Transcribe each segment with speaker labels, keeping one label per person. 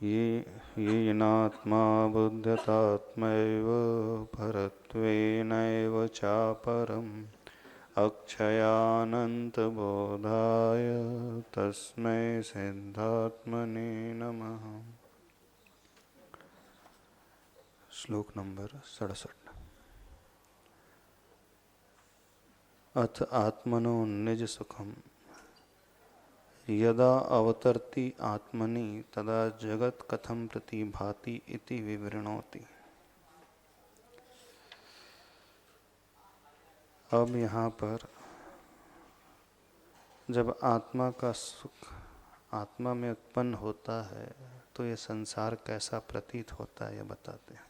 Speaker 1: येनात्मा बुध्यतात्मैव परत्वेनैव चापरम् अक्षयानन्तबोधाय तस्मै सिद्धात्मने नमः। श्लोक नंबर 67। अथ आत्मनो निज सुखम यदा अवतरति आत्मनि तदा जगत कथम प्रतिभाति इति विवृणोति। अब यहाँ पर जब आत्मा का सुख आत्मा में उत्पन्न होता है तो ये संसार कैसा प्रतीत होता है यह बताते हैं,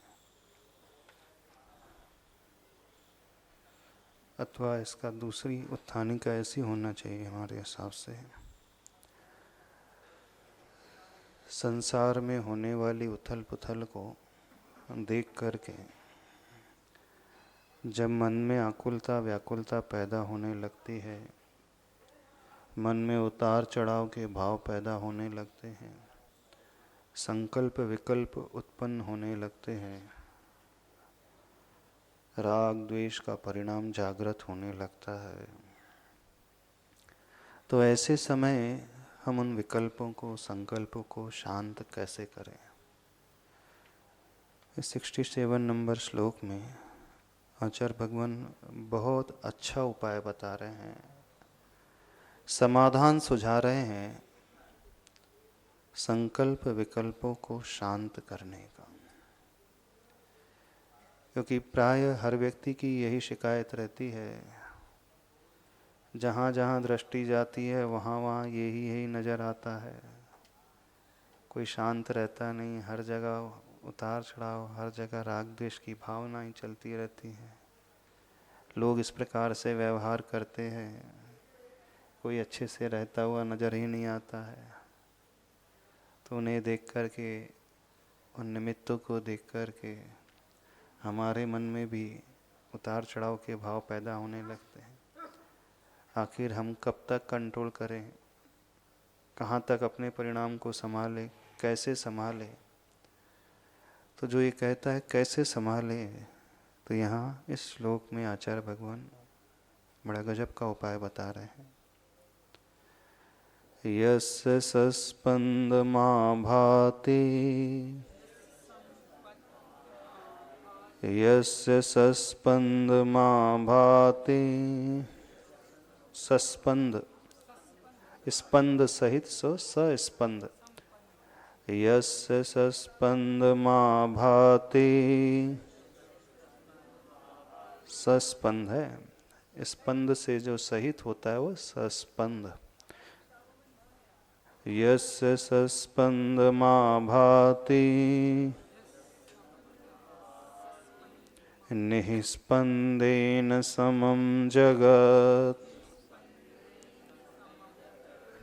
Speaker 1: अथवा इसका दूसरी उत्थानिका ऐसी होना चाहिए हमारे हिसाब से। संसार में होने वाली उथल पुथल को देख करके जब मन में आकुलता व्याकुलता पैदा होने लगती है, मन में उतार चढ़ाव के भाव पैदा होने लगते हैं, संकल्प विकल्प उत्पन्न होने लगते हैं, राग द्वेष का परिणाम जागृत होने लगता है, तो ऐसे समय हम उन विकल्पों को संकल्पों को शांत कैसे करें। इस 67 नंबर श्लोक में आचार्य भगवान बहुत अच्छा उपाय बता रहे हैं, समाधान सुझा रहे हैं संकल्प विकल्पों को शांत करने का। क्योंकि प्राय हर व्यक्ति की यही शिकायत रहती है, जहाँ जहाँ दृष्टि जाती है वहाँ वहाँ यही नज़र आता है, कोई शांत रहता नहीं, हर जगह उतार चढ़ाव, हर जगह राग द्वेष की भावनाएं चलती रहती हैं। लोग इस प्रकार से व्यवहार करते हैं, कोई अच्छे से रहता हुआ नज़र ही नहीं आता है। तो उन्हें देख कर के, उन निमित्तों को देख कर के हमारे मन में भी उतार चढ़ाव के भाव पैदा होने लगते हैं। आखिर हम कब तक कंट्रोल करें, कहाँ तक अपने परिणाम को संभालें, कैसे संभालें। तो जो ये कहता है कैसे संभालें, तो यहाँ इस श्लोक में आचार्य भगवान बड़ा गजब का उपाय बता रहे हैं। यस्य सस्पंदमा भाति यस्य सस्पंदमा भाति, सस्पंद स्पंद सहित सस्पंद, यस्य सस्पंदमा भाति, सस्पंद है, स्पंद से जो सहित होता है वो सस्पंद। यस्य सस्पंदमा भाति निःस्पंदेन समं जगत्,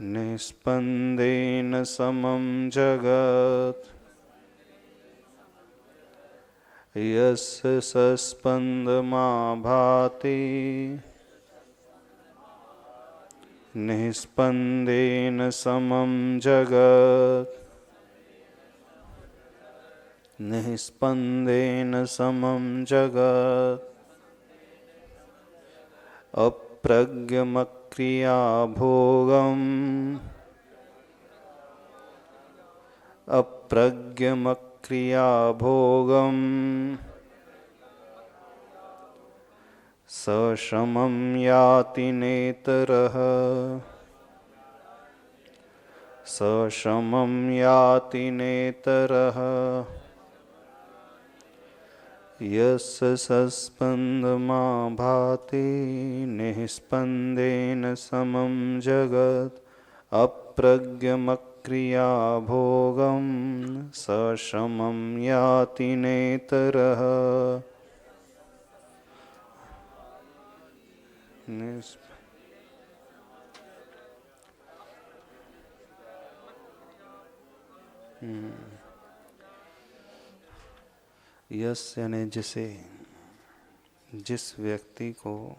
Speaker 1: निःस्पंदेन समं जगत्, यस्य सस्पंदमा भाति निःस्पंदेन समं जगत्, निःस्पंदेन समं जगत्, अप्रज्ञमक्रिया भोगम्, अप्रज्ञमक्रिया भोगम्, सशमं याति नेतरः, सशमं याति नेतरः, यस्य सस्पंदमा भाति निःस्पंदेन समं जगत्, अप्रज्ञमक्रिया भोगं सशमं याति नेतरः। यस यानी जिसे, जिस व्यक्ति को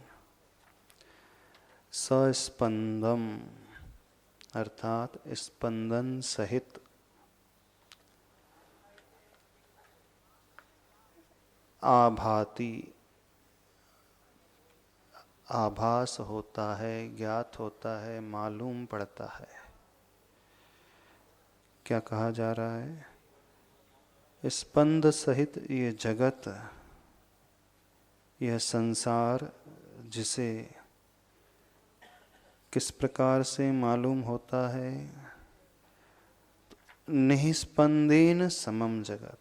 Speaker 1: सस्पंदम अर्थात स्पंदन सहित आभाति, आभास होता है, ज्ञात होता है, मालूम पड़ता है। क्या कहा जा रहा है? स्पंद सहित ये जगत, यह संसार, जिसे किस प्रकार से मालूम होता है? निस्पंदेन समम जगत,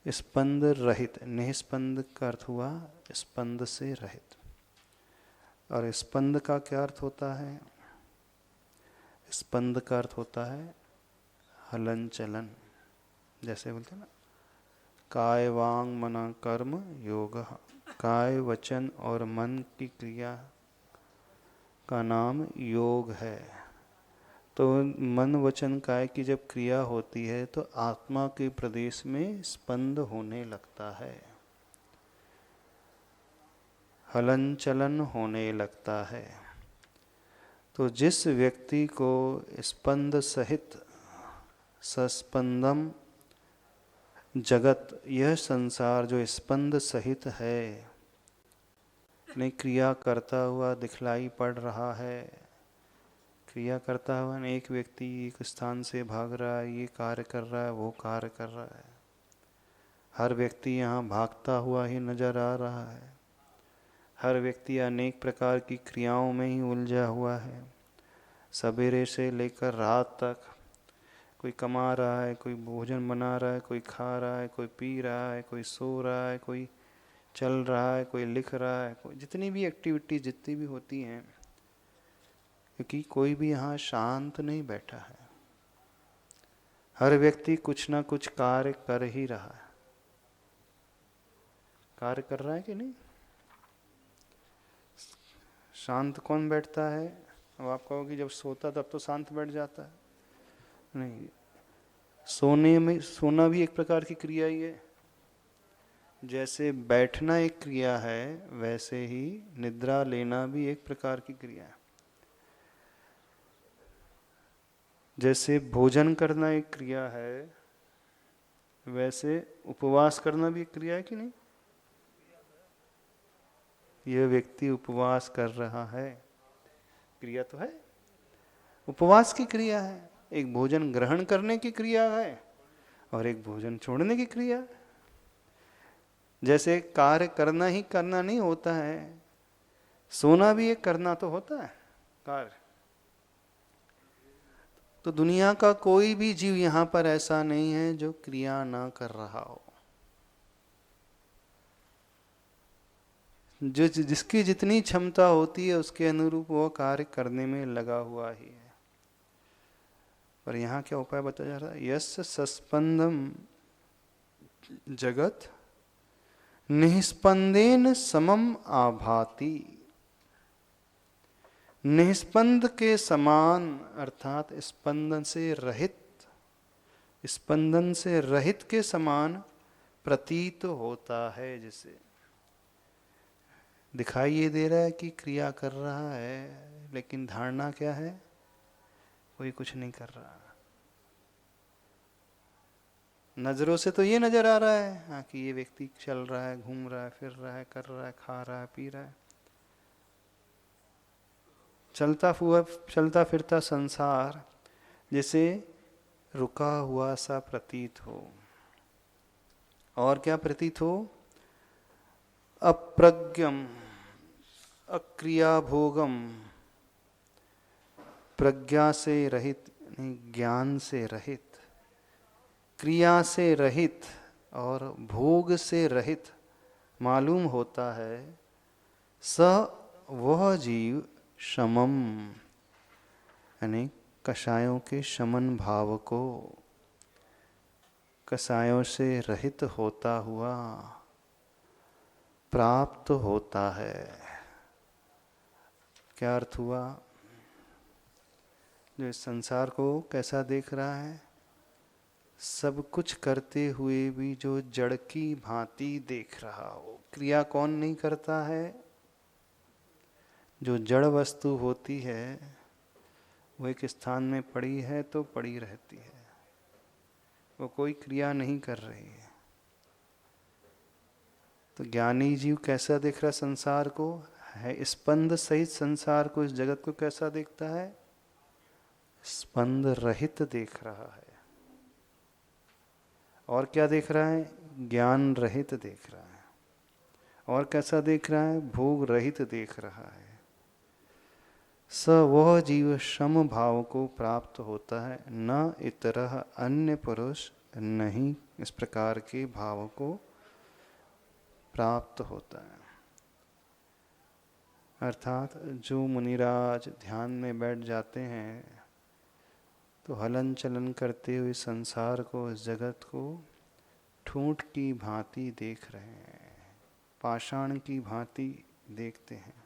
Speaker 1: स्पंद रहित। निस्पंद का अर्थ हुआ स्पंद से रहित। और स्पंद का क्या अर्थ होता है? स्पंद का अर्थ होता है हलन चलन। जैसे बोलते हैं ना, काय वांग मना कर्म योग। काय वचन और मन की क्रिया का नाम योग है। तो मन वचन काय की जब क्रिया होती है तो आत्मा के प्रदेश में स्पंद होने लगता है, हलन चलन होने लगता है। तो जिस व्यक्ति को स्पंद सहित सस्पंदम जगत, यह संसार जो स्पंद सहित है, ने क्रिया करता हुआ दिखलाई पड़ रहा है, क्रिया करता हुआ एक व्यक्ति एक स्थान से भाग रहा है, ये कार्य कर रहा है, वो कार्य कर रहा है। हर व्यक्ति यहाँ भागता हुआ ही नजर आ रहा है। हर व्यक्ति अनेक प्रकार की क्रियाओं में ही उलझा हुआ है। सवेरे से लेकर रात तक कोई कमा रहा है, कोई भोजन बना रहा है, कोई खा रहा है, कोई पी रहा है, कोई सो रहा है, कोई चल रहा है, कोई लिख रहा है, कोई जितनी भी एक्टिविटी जितनी भी होती हैं, क्योंकि कोई भी यहाँ शांत नहीं बैठा है। हर व्यक्ति कुछ ना कुछ कार्य कर ही रहा है। कार्य कर रहा है कि नहीं? शांत कौन बैठता है? अब आप कहोगे जब सोता तब तो शांत बैठ जाता है। नहीं, सोने में, सोना भी एक प्रकार की क्रिया ही है। जैसे बैठना एक क्रिया है, वैसे ही निद्रा लेना भी एक प्रकार की क्रिया है। जैसे भोजन करना एक क्रिया है, वैसे उपवास करना भी एक क्रिया है कि नहीं? यह व्यक्ति उपवास कर रहा है, क्रिया तो है, उपवास की क्रिया है। एक भोजन ग्रहण करने की क्रिया है और एक भोजन छोड़ने की क्रिया है। जैसे कार्य करना ही करना नहीं होता है, सोना भी एक करना तो होता है कार्य। तो दुनिया का कोई भी जीव यहाँ पर ऐसा नहीं है जो क्रिया ना कर रहा हो। जो जिसकी जितनी क्षमता होती है उसके अनुरूप वो कार्य करने में लगा हुआ ही है। पर यहाँ क्या उपाय बताया जा रहा है? यस्य सस्पंदम जगत निस्पंदेन समम आभाति। निस्पंद के समान अर्थात स्पंदन से रहित, स्पंदन से रहित के समान प्रतीत होता है। जिसे दिखाई ये दे रहा है कि क्रिया कर रहा है, लेकिन धारणा क्या है? कोई कुछ नहीं कर रहा। नजरों से तो ये नजर आ रहा है हाँ कि ये व्यक्ति चल रहा है, घूम रहा है, फिर रहा है, कर रहा है, खा रहा है, पी रहा है। चलता फिरता संसार जैसे रुका हुआ सा प्रतीत हो। और क्या प्रतीत हो? अप्रज्ञम, अक्रिया भोगम, प्रज्ञा से रहित, ज्ञान से रहित, क्रिया से रहित और भोग से रहित मालूम होता है। स वह जीव शमम, यानी कषायों के शमन भाव को, कषायों से रहित होता हुआ प्राप्त होता है। क्या अर्थ हुआ? जो इस संसार को कैसा देख रहा है? सब कुछ करते हुए भी जो जड़ की भांति देख रहा हो। क्रिया कौन नहीं करता है? जो जड़ वस्तु होती है वो एक स्थान में पड़ी है तो पड़ी रहती है, वो कोई क्रिया नहीं कर रही है। तो ज्ञानी जीव कैसा देख रहा है संसार को? है स्पंद सहित संसार को, इस जगत को कैसा देखता है? स्पंद रहित देख रहा है। और क्या देख रहा है? ज्ञान रहित देख रहा है। और कैसा देख रहा है? भोग रहित देख रहा है। स वह जीव सम भाव को प्राप्त होता है, न इतरह अन्य पुरुष नहीं इस प्रकार के भाव को प्राप्त होता है। अर्थात जो मुनिराज ध्यान में बैठ जाते हैं तो हलन चलन करते हुए संसार को, इस जगत को ठूंठ की भांति देख रहे हैं, पाषाण की भांति देखते हैं।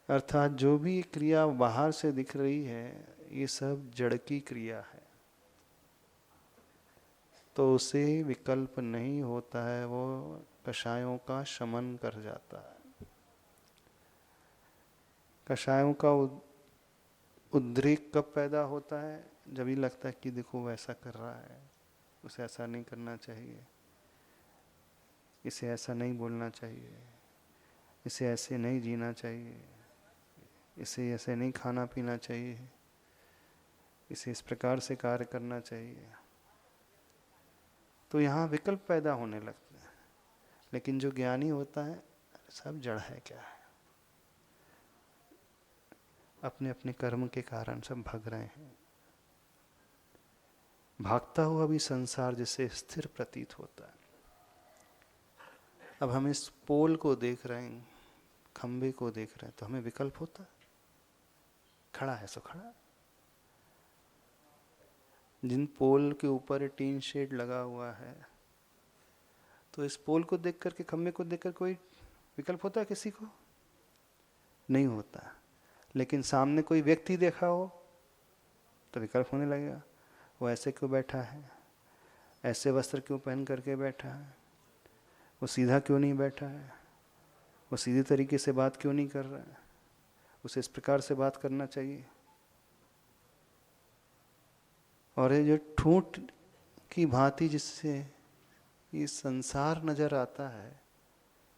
Speaker 1: अर्थात जो भी क्रिया बाहर से दिख रही है ये सब जड़ की क्रिया है, तो उसे विकल्प नहीं होता है, वो कषायों का शमन कर जाता है। कषायों का उद्रेक कब पैदा होता है? जब ये लगता है कि देखो वैसा कर रहा है, उसे ऐसा नहीं करना चाहिए, इसे ऐसा नहीं बोलना चाहिए, इसे ऐसे नहीं जीना चाहिए, इसे ऐसे नहीं खाना पीना चाहिए, इसे इस प्रकार से कार्य करना चाहिए। तो यहाँ विकल्प पैदा होने लगते हैं। लेकिन जो ज्ञानी होता है, सब जड़ है, क्या है, अपने अपने कर्म के कारण सब भाग रहे हैं। भागता हुआ भी संसार जिसे स्थिर प्रतीत होता है। अब हम इस पोल को देख रहे हैं, खंबे को देख रहे हैं, तो हमें विकल्प होता है? खड़ा है सो खड़ा। जिन पोल के ऊपर टीन शेड लगा हुआ है, तो इस पोल को देख करके, खंबे को देखकर कोई विकल्प होता है किसी को? नहीं होता। लेकिन सामने कोई व्यक्ति देखा हो तो विकल्प होने लगेगा। वो ऐसे क्यों बैठा है, ऐसे वस्त्र क्यों पहन करके बैठा है, वो सीधा क्यों नहीं बैठा है, वो सीधे तरीके से बात क्यों नहीं कर रहा है, उसे इस प्रकार से बात करना चाहिए। और ये जो ठूंठ की भांति जिससे ये संसार नजर आता है,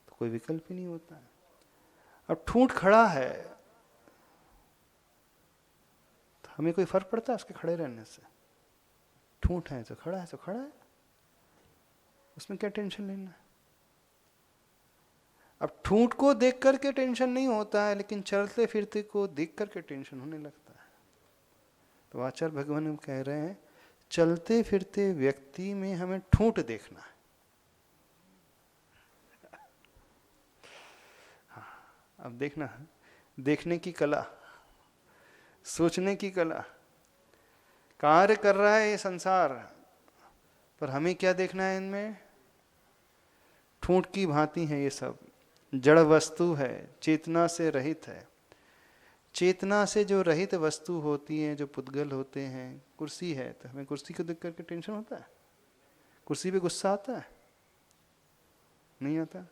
Speaker 1: तो कोई विकल्प ही नहीं होता है। अब ठूंठ खड़ा है, तो हमें कोई फर्क पड़ता है उसके खड़े रहने से? ठूंठ है तो खड़ा है, तो खड़ा है, उसमें क्या टेंशन लेना है? अब ठूंठ को देख करके टेंशन नहीं होता है, लेकिन चलते फिरते को देख करके टेंशन होने लगता है। तो आचार्य भगवान कह रहे हैं, चलते फिरते व्यक्ति में हमें ठूंठ देखना है। हाँ, अब देखना है, देखने की कला, सोचने की कला। कार्य कर रहा है ये संसार, पर हमें क्या देखना है? इनमें ठूंठ की भांति है, ये सब जड़ वस्तु है, चेतना से रहित है। चेतना से जो रहित वस्तु होती है, जो पुद्गल होते हैं, कुर्सी है तो हमें कुर्सी को देख करके टेंशन होता है? कुर्सी पे गुस्सा आता है? नहीं आता।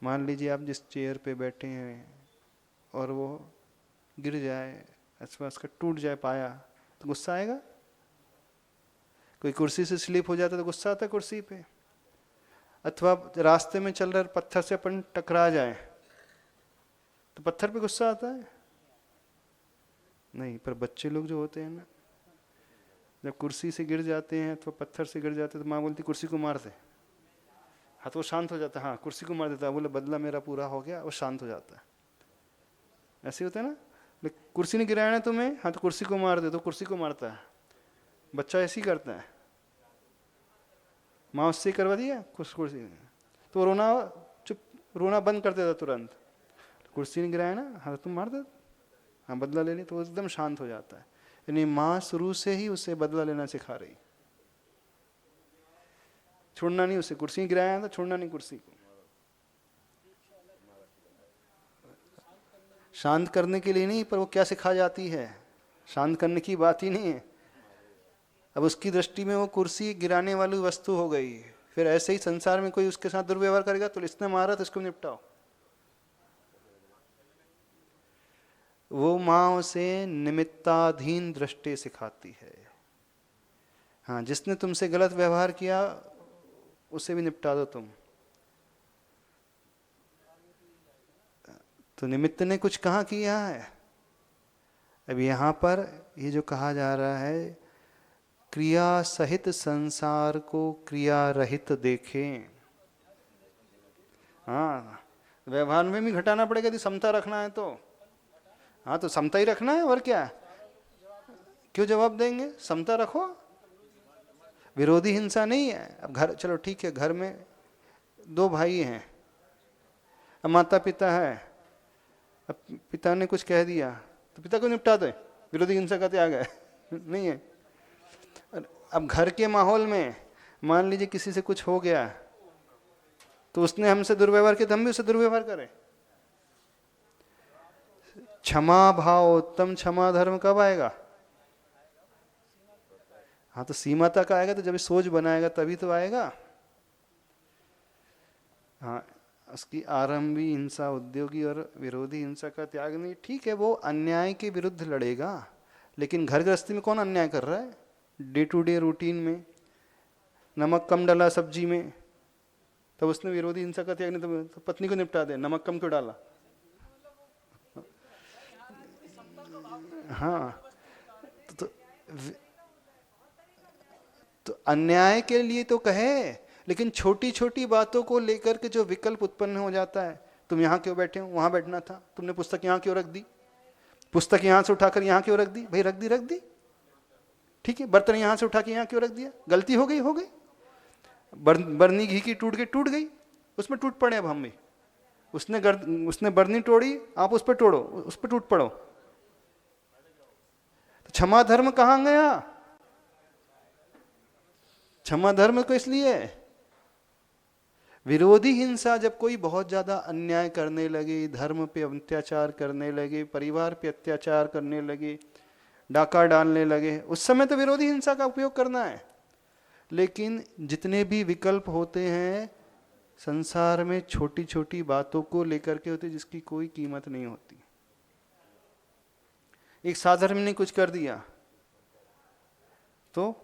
Speaker 1: मान लीजिए आप जिस चेयर पे बैठे हैं और वो गिर जाए, अथवा उसका टूट जाए पाया, तो गुस्सा आएगा? कोई कुर्सी से स्लिप हो जाता तो गुस्सा आता है कुर्सी पे? अथवा रास्ते में चल रहे पत्थर से अपन टकरा जाए तो पत्थर पे गुस्सा आता है? नहीं। पर बच्चे लोग जो होते हैं ना, जब कुर्सी से गिर जाते हैं अथवा पत्थर से गिर जाते हैं तो माँ बोलती कुर्सी को मार दे। हाँ, तो वो शांत हो जाता है। हाँ, कुर्सी को मार देता है, बोले बदला मेरा पूरा हो गया, वो शांत हो जाता है। ऐसे होता है ना। लेकिन कुर्सी ने गिराया ना तुम्हें, हाँ तो कुर्सी को मार दे, तो कुर्सी को मारता है। बच्चा ऐसे ही करता है। माँ उससे करवा दिया कुर्सी ने, तो रोना रोना बंद कर देता तुरंत। कुर्सी ने गिराया ना, हाँ तुम मार दे, हाँ बदला ले ली, तो वो एकदम शांत हो जाता है। यानी माँ शुरू से ही उसे बदला लेना सिखा रही, छोड़ना नहीं उसे। कुर्सी गिराया था, छोड़ना नहीं कुर्सी को। शांत करने के लिए नहीं, पर वो क्या सिखा जाती है, शांत करने की बात ही नहीं है। अब उसकी दृष्टि में वो कुर्सी गिराने वाली वस्तु हो गई। फिर ऐसे ही संसार में कोई उसके साथ दुर्व्यवहार करेगा तो इसने मारा तो इसको निपटाओ। वो माँ उसे निमित्ताधीन दृष्टि सिखाती है। हाँ, जिसने तुमसे गलत व्यवहार किया उसे भी निपटा दो तुम। तो निमित्त ने कुछ कहाँ किया है? अब यहाँ पर ये जो कहा जा रहा है, क्रिया सहित संसार को क्रिया रहित देखें। हाँ, व्यवहार में भी घटाना पड़ेगा यदि समता रखना है तो। हाँ, तो समता ही रखना है, और क्या? क्यों जवाब देंगे? समता रखो, विरोधी हिंसा नहीं है। अब घर, चलो ठीक है, घर में दो भाई हैं, अब माता पिता है, अब पिता ने कुछ कह दिया तो पिता को निपटा दे, विरोधी हिंसा का त्याग है नहीं है। अब घर के माहौल में मान लीजिए किसी से कुछ हो गया तो उसने हमसे दुर्व्यवहार किया तो हम भी उससे दुर्व्यवहार करें। क्षमा भाव उत्तम क्षमा धर्म कब आएगा? हाँ, तो सीमा तक आएगा, तो जब सोच बनाएगा तभी तो आएगा। हाँ, उसकी आरंभी हिंसा, उद्योगी और विरोधी हिंसा का त्याग नहीं, ठीक है, वो अन्याय के विरुद्ध लड़ेगा, लेकिन घर गृहस्थी में कौन अन्याय कर रहा है? डे टू डे रूटीन में नमक कम डाला सब्जी में, तब उसने विरोधी हिंसा का त्याग नहीं, तो पत्नी को निपटा दे, नमक कम क्यों डाला? हाँ, तो अन्याय के लिए तो कहे, लेकिन छोटी छोटी बातों को लेकर के जो विकल्प उत्पन्न हो जाता है, तुम यहाँ क्यों बैठे हो, वहां बैठना था, तुमने पुस्तक यहाँ क्यों रख दी, पुस्तक यहाँ से उठाकर यहाँ क्यों रख दी, भाई रख दी, ठीक है, बर्तन यहाँ से उठा के यहाँ क्यों रख दिया, गलती हो गई, बरनी घी की टूट गई, उसमें टूट पड़े अब हम भी, उसने बरनी तोड़ी, आप उस पर तोड़ो, उस पर टूट पड़ो, तो क्षमा धर्म कहाँ गया? क्षमा धर्म को इसलिए, विरोधी हिंसा जब कोई बहुत ज्यादा अन्याय करने लगे, धर्म पे अत्याचार करने लगे, परिवार पे अत्याचार करने लगे, डाका डालने लगे, उस समय तो विरोधी हिंसा का उपयोग करना है। लेकिन जितने भी विकल्प होते हैं संसार में, छोटी छोटी बातों को लेकर के होते, जिसकी कोई कीमत नहीं होती। एक साधर्म ने कुछ कर दिया तो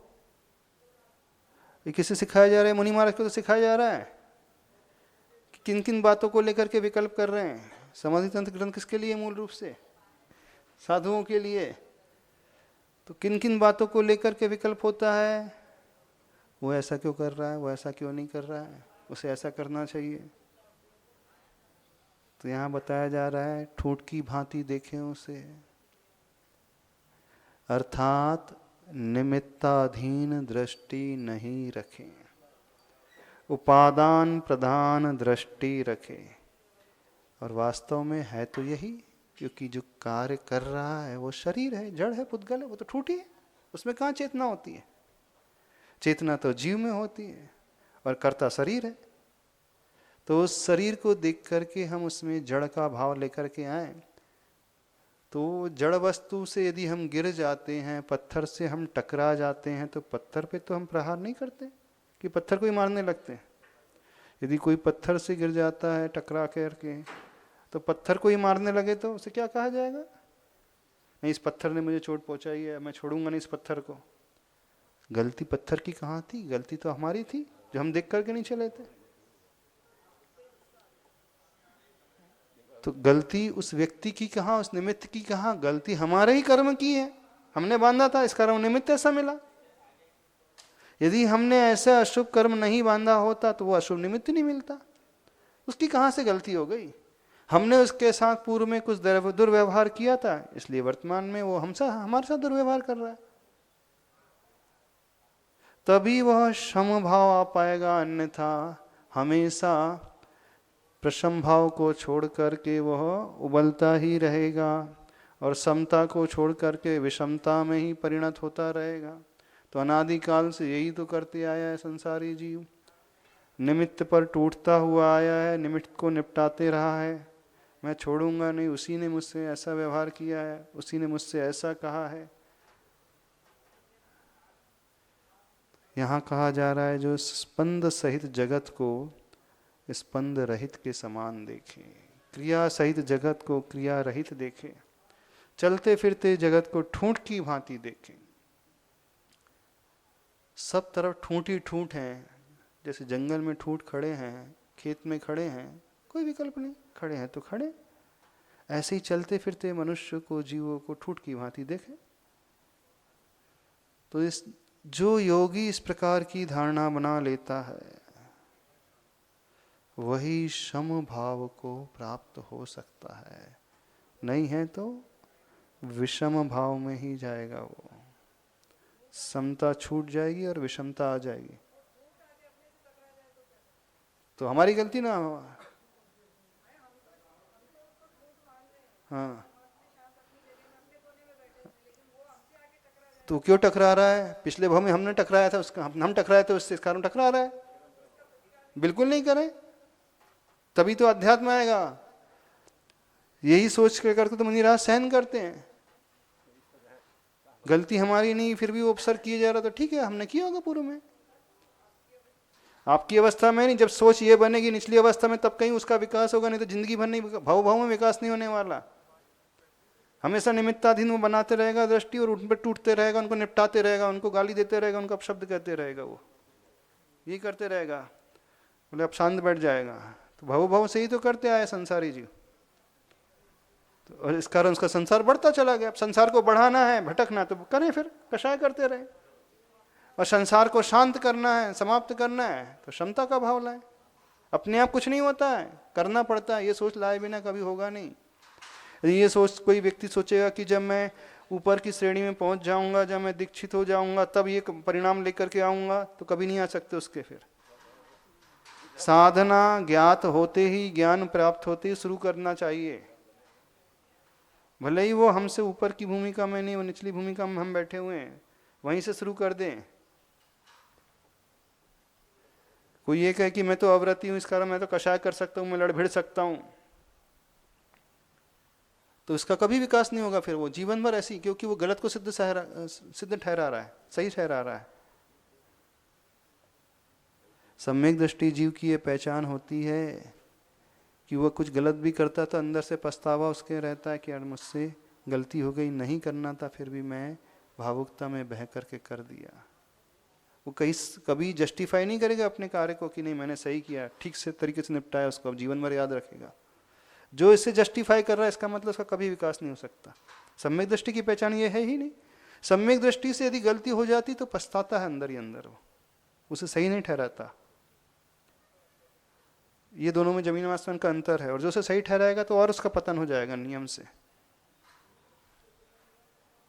Speaker 1: ये किसे सिखाया जा रहा है? मुनि महाराज को तो सिखाया जा रहा है कि किन किन बातों को लेकर के विकल्प कर रहे हैं। समाधि तंत्र ग्रंथ किसके लिए? मूल रूप से साधुओं के लिए। तो किन किन बातों को लेकर के विकल्प होता है? वो ऐसा क्यों कर रहा है, वो ऐसा क्यों नहीं कर रहा है, उसे ऐसा करना चाहिए। तो यहाँ बताया जा रहा है, ठूंठ की भांति देखें उसे, अर्थात निमित्ताधीन दृष्टि नहीं रखें, उपादान प्रधान दृष्टि रखें। और वास्तव में है तो यही, क्योंकि जो कार्य कर रहा है वो शरीर है, जड़ है, पुद्गल है, वो तो ठूठी है, उसमें कहाँ चेतना होती है? चेतना तो जीव में होती है और कर्ता शरीर है। तो उस शरीर को देख करके हम उसमें जड़ का भाव लेकर के आए, तो जड़ वस्तु से यदि हम गिर जाते हैं, पत्थर से हम टकरा जाते हैं, तो पत्थर पे तो हम प्रहार नहीं करते कि पत्थर को ही मारने लगते हैं। यदि कोई पत्थर से गिर जाता है टकरा करके, तो पत्थर को ही मारने लगे तो उसे क्या कहा जाएगा? नहीं, इस पत्थर ने मुझे चोट पहुंचाई है, मैं छोड़ूंगा नहीं इस पत्थर को। गलती पत्थर की कहाँ थी? गलती तो हमारी थी, जो हम देख करके नहीं चले थे। तो गलती उस व्यक्ति की कहाँ, उस निमित्त की कहाँ? गलती हमारे ही कर्म की है, हमने बांधा था, इस कारण निमित्त ऐसा मिला। यदि हमने ऐसा अशुभ कर्म नहीं बांधा होता तो वो अशुभ निमित्त नहीं मिलता। उसकी कहाँ से गलती हो गई? हमने उसके साथ पूर्व में कुछ दुर्व्यवहार किया था, इसलिए वर्तमान में वो हमारे साथ दुर्व्यवहार कर रहा है। तभी वह समभाव आ पाएगा, अन्यथा हमेशा प्रशम भाव को छोड़ करके वह उबलता ही रहेगा और समता को छोड़ करके विषमता में ही परिणत होता रहेगा। तो अनादिकाल से यही तो करते आया है संसारी जीव, निमित्त पर टूटता हुआ आया है, निमित्त को निपटाते रहा है। मैं छोड़ूंगा नहीं, उसी ने मुझसे ऐसा व्यवहार किया है, उसी ने मुझसे ऐसा कहा है। यहाँ कहा जा रहा है, जो स्पंद सहित जगत को स्पंद रहित के समान देखे, क्रिया सहित जगत को क्रिया रहित देखे, चलते फिरते जगत को ठूंठ की भांति देखे। सब तरफ ठूंठ ही ठूंठ है, जैसे जंगल में ठूठ खड़े हैं, खेत में खड़े हैं, कोई विकल्प नहीं, खड़े हैं तो खड़े। ऐसे ही चलते फिरते मनुष्य को, जीवों को ठूठ की भांति देखें। तो इस जो योगी इस प्रकार की धारणा बना लेता है, वही सम भाव को प्राप्त हो सकता है। नहीं है तो विषम भाव में ही जाएगा वो। समता छूट जाएगी और विषमता आ जाएगी। तो हमारी गलती ना हो। हाँ, तो क्यों टकरा रहा है? पिछले भाव में हमने टकराया था, उसका हम टकराए थे, उससे इस कारण टकरा रहा है। बिल्कुल नहीं करें, तभी तो अध्यात्म आएगा। यही सोच के करते तो मुनिराज सहन करते हैं। गलती हमारी नहीं, फिर भी वो उपसर्ग किए जा रहा, तो ठीक है, हमने किया होगा पूर्व में। आपकी अवस्था में नहीं, जब सोच ये बनेगी निचली अवस्था में, तब कहीं उसका विकास होगा, नहीं तो जिंदगी भर नहीं, भाव भाव में विकास नहीं होने वाला। हमेशा निमित्ताधीन वो बनाते रहेगा दृष्टि, और उन पर टूटते रहेगा, उनको निपटाते रहेगा, उनको गाली देते रहेगा, उनको अपशब्द कहते रहेगा, वो ये करते रहेगा। बोले अब शांत बैठ जाएगा। तो भाव भाव से ही तो करते आए संसारी जीव, तो और इस कारण उसका संसार बढ़ता चला गया। अब संसार को बढ़ाना है, भटकना, तो करें, फिर कषाय करते रहे। और संसार को शांत करना है, समाप्त करना है, तो क्षमता का भाव लाए। अपने आप कुछ नहीं होता है, करना पड़ता है। ये सोच लाए बिना कभी होगा नहीं। ये सोच कोई व्यक्ति सोचेगा कि जब मैं ऊपर की श्रेणी में पहुंच जाऊंगा, जब मैं दीक्षित हो जाऊंगा, तब ये परिणाम लेकर के आऊंगा, तो कभी नहीं आ सकते उसके। फिर साधना ज्ञात होते ही, ज्ञान प्राप्त होते ही शुरू करना चाहिए। भले ही वो हमसे ऊपर की भूमिका में नहीं, वो निचली भूमिका में हम बैठे हुए हैं, वहीं से शुरू कर दें। कोई ये कहे कि मैं तो अव्रती हूं, इस कारण मैं तो कषाय कर सकता हूं, मैं लड़ भिड़ सकता हूं, तो इसका कभी विकास नहीं होगा। फिर वो जीवन भर ऐसी, क्योंकि वो गलत को सिद्ध ठहरा रहा है, सही ठहरा रहा है। सम्यक दृष्टि जीव की ये पहचान होती है कि वह कुछ गलत भी करता तो अंदर से पछतावा उसके रहता है कि यार मुझसे गलती हो गई, नहीं करना था, फिर भी मैं भावुकता में बह करके कर दिया। वो कभी जस्टिफाई नहीं करेगा अपने कार्य को कि नहीं मैंने सही किया, ठीक से तरीके से निपटाया, उसको अब जीवन भर याद रखेगा। जो इसे जस्टिफाई कर रहा है, इसका मतलब उसका कभी विकास नहीं हो सकता। सम्यक दृष्टि की पहचान ये है ही नहीं। सम्यक दृष्टि से यदि गलती हो जाती तो पछताता है अंदर ही अंदर, वो उसे सही नहीं ठहराता। ये दोनों में जमीन आसमान का अंतर है। और जो उसे सही ठहराएगा तो और उसका पतन हो जाएगा नियम से।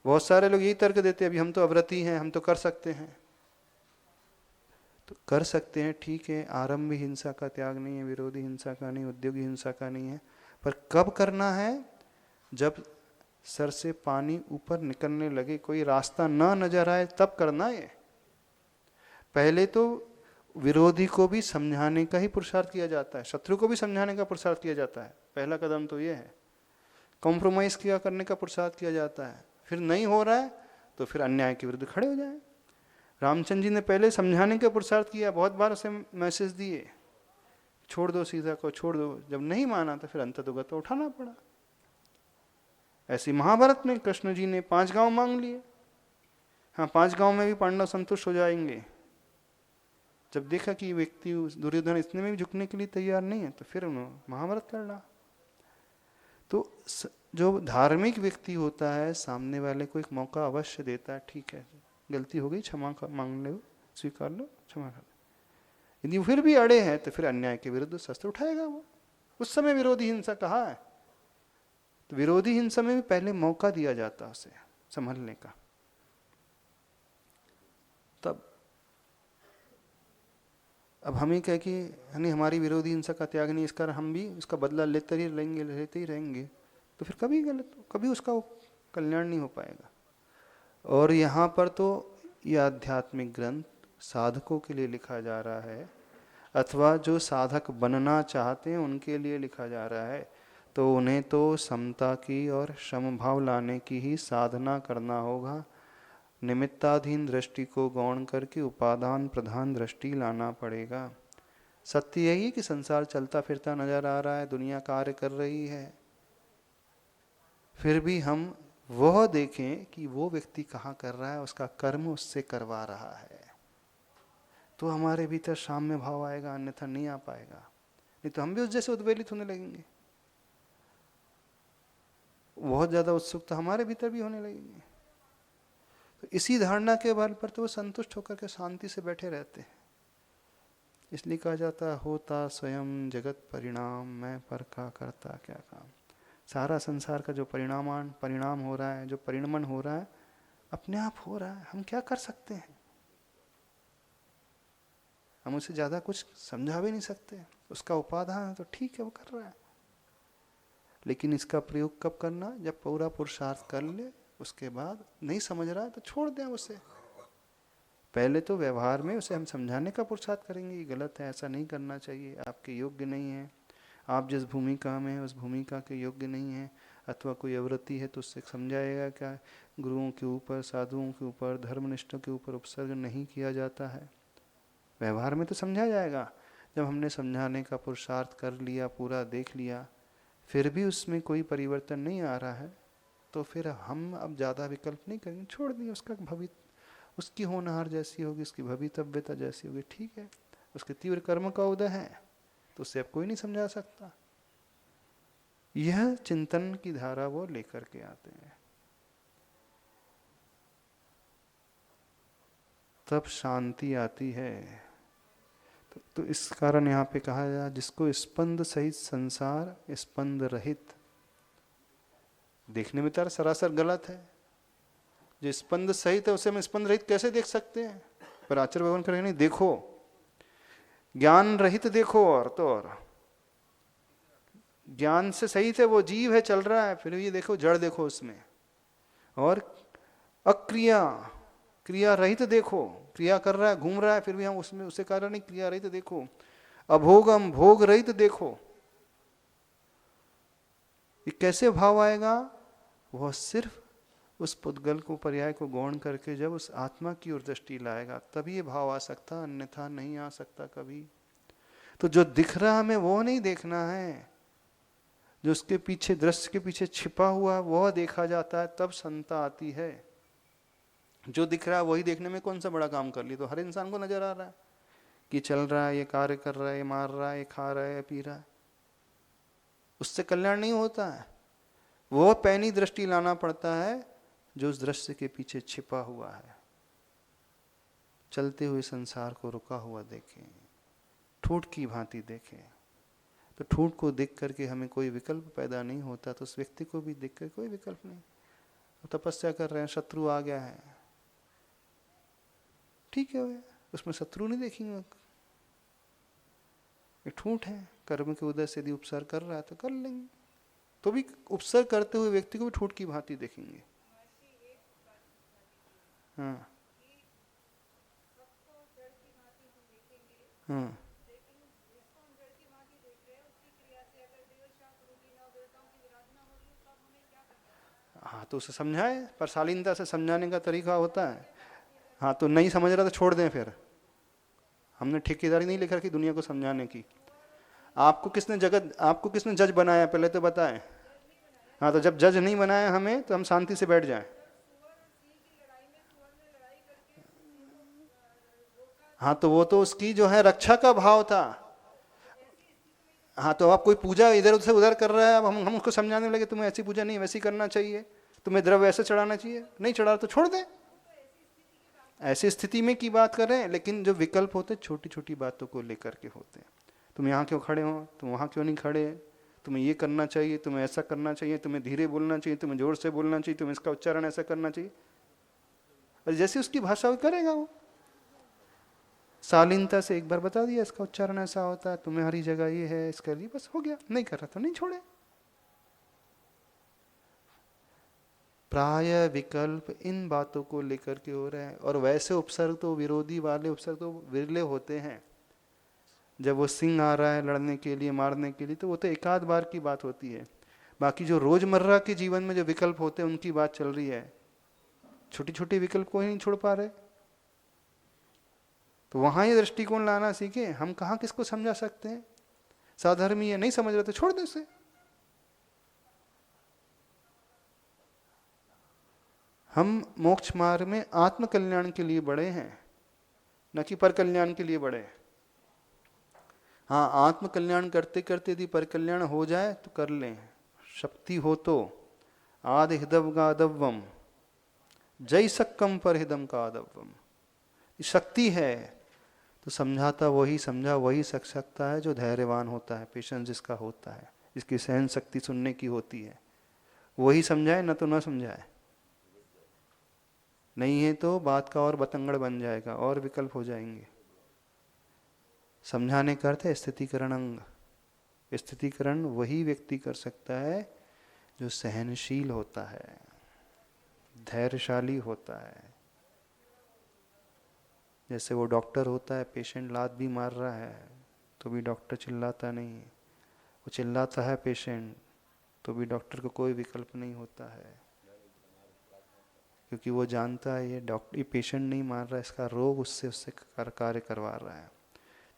Speaker 1: बहुत सारे लोग यही तर्क देते हैं, अभी हम तो अव्रती हैं, हम तो कर सकते हैं। तो कर सकते हैं, ठीक है, आरंभ हिंसा का त्याग नहीं है, विरोधी हिंसा का नहीं, उद्योगी हिंसा का नहीं है, पर कब करना है? जब सर से पानी ऊपर निकलने लगे, कोई रास्ता ना नजर आए, तब करना है। पहले तो विरोधी को भी समझाने का ही पुरुषार्थ किया जाता है, शत्रु को भी समझाने का पुरुषार्थ किया जाता है। पहला कदम तो ये है। कॉम्प्रोमाइज किया करने का पुरुषार्थ किया जाता है। फिर नहीं हो रहा है तो फिर अन्याय के विरुद्ध खड़े हो जाए। रामचंद्र जी ने पहले समझाने का पुरुषार्थ किया, बहुत बार उसे मैसेज दिए, छोड़ दो सीता को, छोड़ दो। जब नहीं माना तो फिर अंततोगत तो उठाना पड़ा। ऐसी महाभारत में कृष्ण जी ने 5 गांव मांग लिए। हाँ, 5 गांव में भी पांडव संतुष्ट हो जाएंगे। जब देखा कि व्यक्ति दुर्योधन इतने में भी झुकने के लिए तैयार नहीं है, तो फिर उन्होंने महाभारत लड़ा। तो जो धार्मिक व्यक्ति होता है, सामने वाले को एक मौका अवश्य देता है, ठीक है गलती हो गई, क्षमा मांग लो, स्वीकार लो, क्षमा कर। यदि फिर भी अड़े हैं तो फिर अन्याय के विरुद्ध शस्त्र उठाएगा वो। उस समय विरोधी हिंसा कहाँ है? तो विरोधी हिंसा में भी पहले मौका दिया जाता उसे संभलने का। तब अब हमें कह कि नहीं हमारी विरोधी हिंसा का त्याग नहीं, इस कारण हम भी उसका बदला लेते ही रहेंगे, तो फिर कभी गलत, कभी उसका कल्याण नहीं हो पाएगा। और यहाँ पर तो यह आध्यात्मिक ग्रंथ साधकों के लिए लिखा जा रहा है, अथवा जो साधक बनना चाहते हैं उनके लिए लिखा जा रहा है। तो उन्हें तो समता की और समभाव लाने की ही साधना करना होगा। निमित्ताधीन दृष्टि को गौण करके उपादान प्रधान दृष्टि लाना पड़ेगा। सत्य यही है कि संसार चलता फिरता नजर आ रहा है, दुनिया कार्य कर रही है, फिर भी हम वह देखें कि वो व्यक्ति कहाँ कर रहा है, उसका कर्म उससे करवा रहा है। तो हमारे भीतर साम्य भाव आएगा, अन्यथा नहीं आ पाएगा। नहीं तो हम भी उस जैसे उद्वेलित होने लगेंगे, बहुत ज्यादा उत्सुकता हमारे भीतर भी होने लगेगी। तो इसी धारणा के बल पर तो वो संतुष्ट होकर के शांति से बैठे रहते हैं। इसलिए कहा जाता है होता स्वयं जगत परिणाम, मैं पर का करता क्या काम। सारा संसार का जो परिणाम हो रहा है, जो परिणमन हो रहा है, अपने आप हो रहा है। हम क्या कर सकते हैं? हम उसे ज्यादा कुछ समझा भी नहीं सकते। उसका उपादान है तो ठीक है, वो कर रहा है। लेकिन इसका प्रयोग कब करना? जब पूरा पुरुषार्थ कर ले, उसके बाद नहीं समझ रहा है तो छोड़ दें उसे। पहले तो व्यवहार में उसे हम समझाने का पुरुषार्थ करेंगे, ये गलत है, ऐसा नहीं करना चाहिए, आपके योग्य नहीं है, आप जिस भूमिका में उस भूमिका के योग्य नहीं है। अथवा कोई अवृत्ति है तो उससे समझाएगा क्या गुरुओं के ऊपर, साधुओं के ऊपर, धर्मनिष्ठों के ऊपर उपसर्ग नहीं किया जाता है। व्यवहार में तो समझा जाएगा। जब हमने समझाने का पुरुषार्थ कर लिया, पूरा देख लिया, फिर भी उसमें कोई परिवर्तन नहीं आ रहा है, तो फिर हम अब ज़्यादा विकल्प नहीं करेंगे, छोड़ देंगे। उसका भवित, उसकी होनहार जैसी होगी, उसकी भवितव्यता जैसी होगी, ठीक है। उसके तीव्र कर्म का उदय है तो उससे अब कोई नहीं समझा सकता। यह चिंतन की धारा वो लेकर के आते हैं, तब शांति आती है। तो इस कारण यहाँ पे कहा गया जिसको स्पंद सहित संसार स्पंद रहित, देखने में तो सरासर गलत है। जो स्पंद सहित है उसे हम स्पंद रहित कैसे देख सकते हैं? पर आचार्य भगवान करेंगे नहीं, देखो ज्ञान रहित देखो, और तो और ज्ञान से सहित है, वो जीव है, चल रहा है, फिर ये देखो जड़ देखो उसमें। और अक्रिया, क्रिया रहित देखो, क्रिया कर रहा है, घूम रहा है, फिर भी हम उसमें उसे कारण नहीं, क्रिया रहित देखो। अभोगम, भोग रहित देखो। ये कैसे भाव आएगा? वह सिर्फ उस पुद्गल को, पर्याय को गौण करके जब उस आत्मा की ओर दृष्टि लाएगा तभी ये भाव आ सकता, अन्यथा नहीं आ सकता कभी। तो जो दिख रहा हमें वो नहीं देखना है, जो उसके पीछे, दृश्य के पीछे छिपा हुआ वह देखा जाता है, तब संता आती है। जो दिख रहा है वही देखने में कौन सा बड़ा काम कर लिया? तो हर इंसान को नजर आ रहा है कि चल रहा है, ये कार्य कर रहा है, ये मार रहा है, ये खा रहा है, ये पी रहा है। उससे कल्याण नहीं होता है। वो पैनी दृष्टि लाना पड़ता है जो उस दृश्य के पीछे छिपा हुआ है। चलते हुए संसार को रुका हुआ देखें, ठूठ की भांति देखें। तो ठूठ को देख करके हमें कोई विकल्प पैदा नहीं होता, तो उस व्यक्ति को भी देख कर कोई विकल्प नहीं। तपस्या कर रहे हैं, शत्रु आ गया है, ठीक है, उसमें शत्रु नहीं देखेंगे, ये ठूठ है। कर्म के उदय से यदि उपसर्ग कर रहा है तो कर लेंगे, तो भी उपसर्ग करते हुए व्यक्ति को भी ठूठ की भांति देखेंगे। हाँ हाँ हाँ, तो उसे समझाए, पर शालीनता से समझाने का तरीका होता है। हाँ, तो नहीं समझ रहा तो छोड़ दें। फिर हमने ठेकेदारी नहीं लेकर की दुनिया को समझाने की। आपको किसने जज बनाया, पहले तो बताएं। हाँ, तो जब जज नहीं बनाया हमें, तो हम शांति से बैठ जाएं। हाँ, तो वो तो उसकी जो है रक्षा का भाव था। हाँ, तो आप कोई पूजा इधर से उधर कर रहा है, अब हम उसको समझाने लगे तुम्हें ऐसी पूजा नहीं, वैसी करना चाहिए, तुम्हें द्रव्य ऐसे चढ़ाना चाहिए, नहीं चढ़ा तो छोड़ दें। ऐसी स्थिति में की बात करें। लेकिन जो विकल्प होते छोटी छोटी बातों को लेकर के होते हैं। तुम यहाँ क्यों खड़े हो, तुम वहाँ क्यों नहीं खड़े, तुम्हें ये करना चाहिए, तुम्हें ऐसा करना चाहिए, तुम्हें धीरे बोलना चाहिए, तुम्हें जोर से बोलना चाहिए, तुम्हें इसका उच्चारण ऐसा करना चाहिए। और जैसे उसकी भाषा करेगा वो, शालीनता से एक बार बता दिया इसका उच्चारण ऐसा होता है, तुम्हें हरी जगह ये है, इसके लिए बस हो गया। नहीं कर रहा तो नहीं छोड़े। प्राय विकल्प इन बातों को लेकर के हो रहे हैं। और वैसे उपसर्ग तो, विरोधी वाले उपसर्ग तो विरले होते हैं। जब वो सिंह आ रहा है लड़ने के लिए, मारने के लिए, तो वो तो एक आध बार की बात होती है। बाकी जो रोजमर्रा के जीवन में जो विकल्प होते हैं उनकी बात चल रही है। छोटी छोटी विकल्प को ही नहीं छोड़ पा रहे, तो वहां ये दृष्टिकोण लाना सीखे। हम कहाँ किसको समझा सकते हैं? साधर्मी है, नहीं समझ रहे तो छोड़ दे उसे। हम मोक्ष मार्ग में आत्म कल्याण के लिए बड़े हैं, न कि पर कल्याण के लिए बढ़े। हाँ, आत्म कल्याण करते करते यदि पर कल्याण हो जाए तो कर लें, शक्ति हो तो। आद हिदव का अदव्वम जय सक्कम पर हिदम का अदव्वम, शक्ति है तो समझाता वही, समझा वही सकता है जो धैर्यवान होता है, पेशेंस जिसका होता है, जिसकी सहन शक्ति सुनने की होती है, वही समझाए, न तो न समझाए। नहीं है तो बात का और बतंगड़ बन जाएगा और विकल्प हो जाएंगे। समझाने का अर्थ है स्थितिकरण अंग। स्थितिकरण वही व्यक्ति कर सकता है जो सहनशील होता है, धैर्यशाली होता है। जैसे वो डॉक्टर होता है, पेशेंट लात भी मार रहा है तो भी डॉक्टर चिल्लाता नहीं, वो चिल्लाता है पेशेंट तो भी डॉक्टर को कोई विकल्प नहीं होता है, क्योंकि वो जानता है ये पेशेंट नहीं मार रहा है, इसका रोग उससे कार्य करवा रहा है।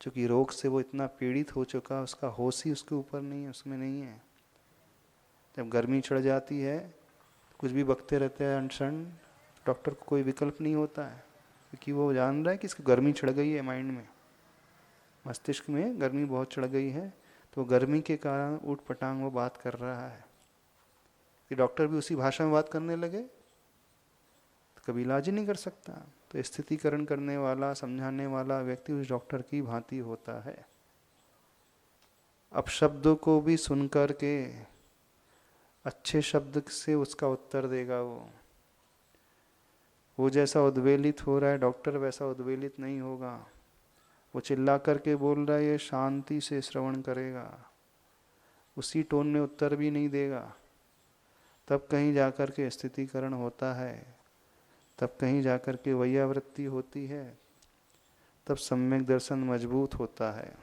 Speaker 1: क्योंकि रोग से वो इतना पीड़ित हो चुका, उसका होश ही उसके ऊपर नहीं है, उसमें नहीं है। जब गर्मी चढ़ जाती है, कुछ भी बकते रहते हैं अनशन, डॉक्टर को कोई विकल्प नहीं होता है, क्योंकि वो जान रहा है कि इसको गर्मी चढ़ गई है, माइंड में, मस्तिष्क में गर्मी बहुत चढ़ गई है, तो गर्मी के कारण ऊट पटांग वो बात कर रहा है। कि डॉक्टर भी उसी भाषा में बात करने लगे तो कभी इलाज ही नहीं कर सकता। तो स्थितिकरण करने वाला, समझाने वाला व्यक्ति उस डॉक्टर की भांति होता है। अब शब्दों को भी सुनकर के अच्छे शब्द से उसका उत्तर देगा। वो जैसा उद्वेलित हो रहा है, डॉक्टर वैसा उद्वेलित नहीं होगा। वो चिल्ला करके बोल रहा है, ये शांति से श्रवण करेगा, उसी टोन में उत्तर भी नहीं देगा। तब कहीं जाकर के स्थितिकरण होता है, तब कहीं जाकर के वैयावृत्ति होती है, तब सम्यक दर्शन मजबूत होता है।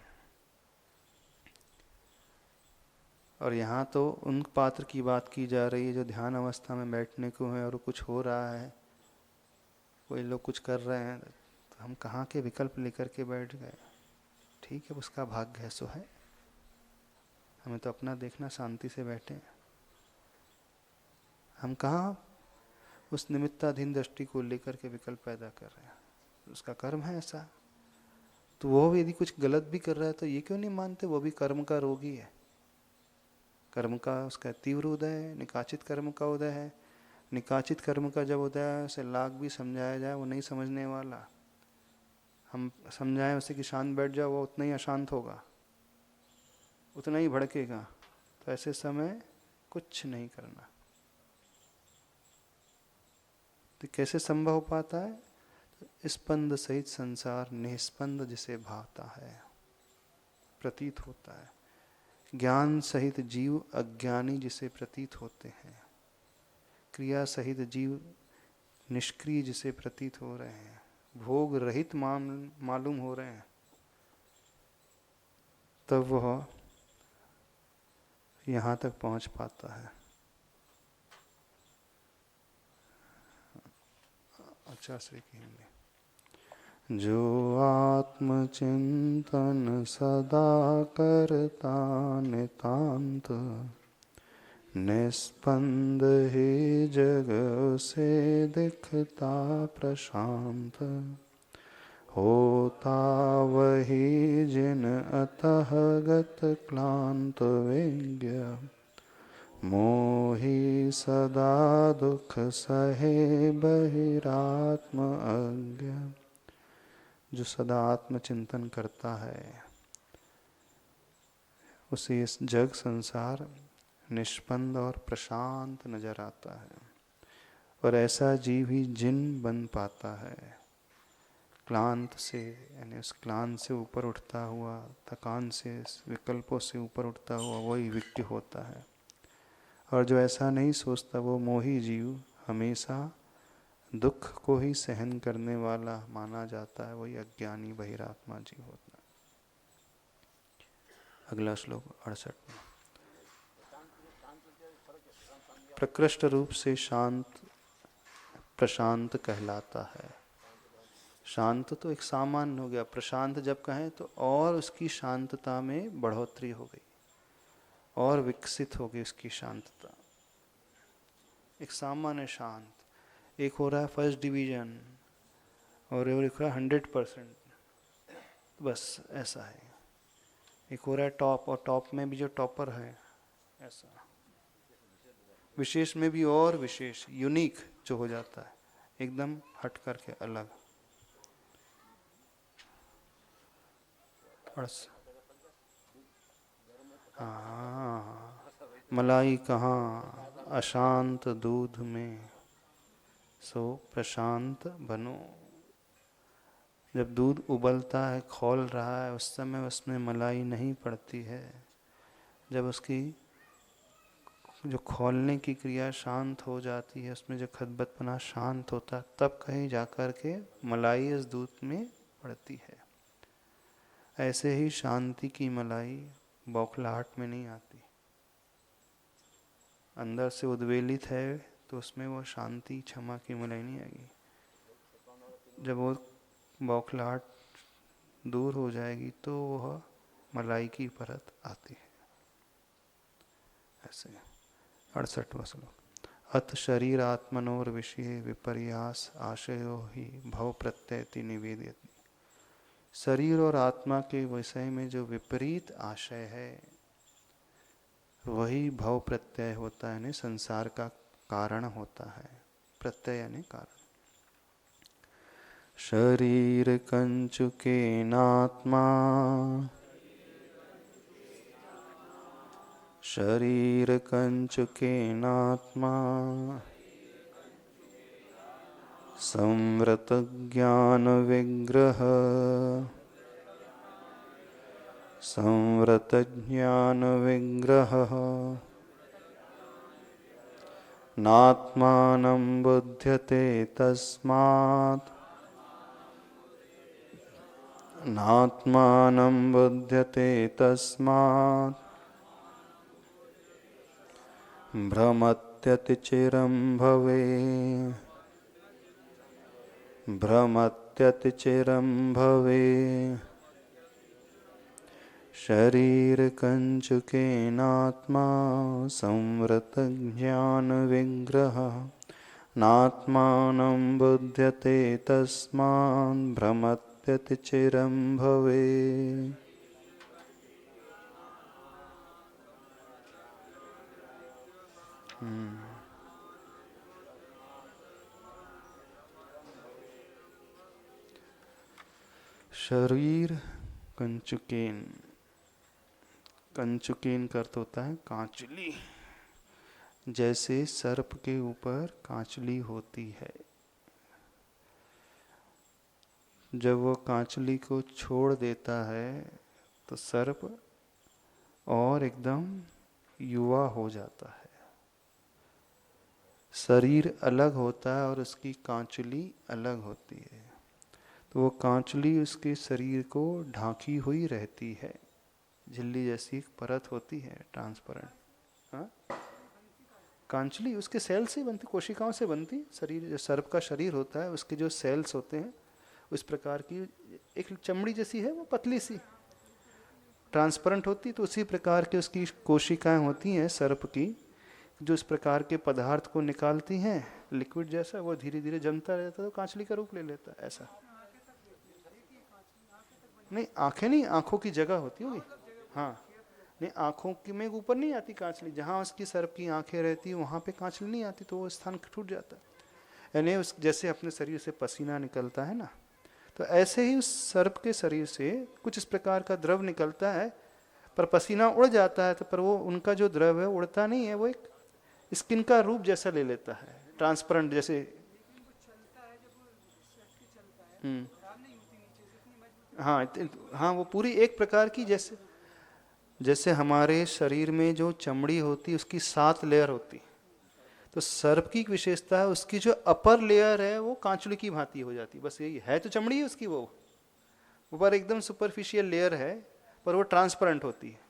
Speaker 1: और यहाँ तो उन पात्र की बात की जा रही है जो ध्यान अवस्था में बैठने को है और कुछ हो रहा है, कोई लोग कुछ कर रहे हैं, तो हम कहाँ के विकल्प लेकर के बैठ गए। ठीक है, उसका भाग्य है, सो है, हमें तो अपना देखना, शांति से बैठे। हम कहाँ उस निमित्ताधीन दृष्टि को लेकर के विकल्प पैदा कर रहे हैं। उसका कर्म है ऐसा, तो वो भी यदि कुछ गलत भी कर रहा है तो ये क्यों नहीं मानते वो भी कर्म का रोगी है। कर्म का उसका तीव्र उदय है, निकाचित कर्म का उदय है। निकाचित कर्म का जब उदय है, उसे लाख भी समझाया जाए वो नहीं समझने वाला। हम समझाएं उसे कि शांत बैठ जाओ, वो उतना ही अशांत होगा, उतना ही भड़केगा। तो ऐसे समय कुछ नहीं करना। तो कैसे संभव हो पाता है? तो स्पंद सहित संसार निस्पंद जिसे भाता है, प्रतीत होता है। ज्ञान सहित जीव अज्ञानी जिसे प्रतीत होते हैं, क्रिया सहित जीव निष्क्रिय जिसे प्रतीत हो रहे हैं, भोग रहित मालूम हो रहे हैं, तब वह यहाँ तक पहुँच पाता है। अच्छा श्री कहेंगे, जो आत्मचिंतन सदा करता नितांत, निस्पंद ही जग से दिखता प्रशांत, होता वही जिन अतः गत क्लांत विज्ञ, मोहि सदा दुख सहे बहिरात्म अज्ञ। जो सदा आत्मचिंतन करता है उसे इस जग संसार निष्पंद और प्रशांत नजर आता है, और ऐसा जीव ही जिन बन पाता है। क्लांत से, यानी उस क्लांत से ऊपर उठता हुआ, थकान से, विकल्पों से ऊपर उठता हुआ वही विज्ञ होता है। और जो ऐसा नहीं सोचता वो मोही जीव हमेशा दुख को ही सहन करने वाला माना जाता है, वही अज्ञानी बहिरात्मा जीव होता है। अगला श्लोक 68 में, प्रकृष्ट रूप से शांत प्रशांत कहलाता है। शांत तो एक सामान्य हो गया, प्रशांत जब कहें तो और उसकी शांतता में बढ़ोतरी हो गई और विकसित हो गई उसकी शांतता। एक सामान्य शांत, एक हो रहा है फर्स्ट डिवीजन और एक हो रहा है 100%। तो बस ऐसा है। एक हो रहा है टॉप, और टॉप में भी जो टॉपर है ऐसा, विशेष में भी और विशेष, यूनिक जो हो जाता है एकदम हट करके अलग। हाँ, मलाई कहाँ अशांत दूध में, सो प्रशांत बनो। जब दूध उबलता है, खौल रहा है, उस समय उसमें मलाई नहीं पड़ती है। जब उसकी जो खौलने की क्रिया शांत हो जाती है, उसमें जो खदबदपना शांत होता है, तब कहीं जाकर के मलाई इस दूध में पड़ती है। ऐसे ही शांति की मलाई बौखलाहट में नहीं आती। अंदर से उद्वेलित है तो उसमें वो शांति क्षमा की मलाई नहीं आएगी। जब वो बौखलाहट दूर हो जाएगी तो वह मलाई की परत आती है। ऐसे 68वां श्लोक। अथ शरीर आत्मनोर विषय विपर्यास आशयो ही भव प्रत्ययति निवेदयति। शरीर और आत्मा के विषय में जो विपरीत आशय है वही भव प्रत्यय होता है, यानी संसार का कारण होता है। प्रत्यय यानी कारण। शरीर कंचुकेनात्मा, शरीर कंचुकेनात्मा संवृत ज्ञान विग्रह, संवृत ज्ञान विग्रह नात्मानं बुध्यते तस्मात्, नात्मानं बुध्यते तस्मात् भ्रमत्यतिचिरं भवे, भ्रमत्यतिचिरं भवे। शरीर कंचुकेनात्मा संवृत ज्ञान विग्रह नात्मानं बुध्यते तस्मात् भ्रमत्यतिचिरं भवे। शरीर कंचुकेन, कंचुकेन का अर्थ होता है कांचली। जैसे सर्प के ऊपर कांचली होती है, जब वो कांचली को छोड़ देता है तो सर्प और एकदम युवा हो जाता है। शरीर अलग होता है और उसकी कांचली अलग होती है, तो वो कांचली उसके शरीर को ढांकी हुई रहती है। झिल्ली जैसी एक परत होती है, ट्रांसपेरेंट। हाँ, कांचली उसके सेल से बनती, कोशिकाओं से बनती। शरीर जो सर्प का शरीर होता है उसके जो सेल्स होते हैं उस प्रकार की एक चमड़ी जैसी है, वो पतली सी ट्रांसपेरेंट होती। तो उसी प्रकार की उसकी कोशिकाएं होती हैं सर्प की, जो इस प्रकार के पदार्थ को निकालती हैं लिक्विड जैसा। वो धीरे धीरे जमता रहता है तो कांचली का रूप ले लेता है। ऐसा नहीं, आंखें नहीं, आंखों की जगह होती होगी। हाँ, नहीं, आंखों की में ऊपर नहीं आती कांचली। जहाँ उसकी सर्प की आंखें रहती है वहाँ पे कांचली नहीं आती, तो वो स्थान टूट जाता है। यानी उस जैसे अपने शरीर से पसीना निकलता है ना, तो ऐसे ही उस सर्प के शरीर से कुछ इस प्रकार का द्रव निकलता है, पर पसीना उड़ जाता है। तो पर वो उनका जो द्रव है उड़ता नहीं है, वो एक स्किन का रूप जैसा ले लेता है, ट्रांसपेरेंट जैसे। हाँ हाँ, वो पूरी एक प्रकार की, जैसे जैसे हमारे शरीर में जो चमड़ी होती है उसकी 7 लेयर होती, तो सर्प की विशेषता है उसकी जो अपर लेयर है वो कांचली की भांति हो जाती। बस यही है, तो चमड़ी है उसकी, वो ऊपर एकदम सुपरफिशियल लेयर है पर वो ट्रांसपेरेंट होती है।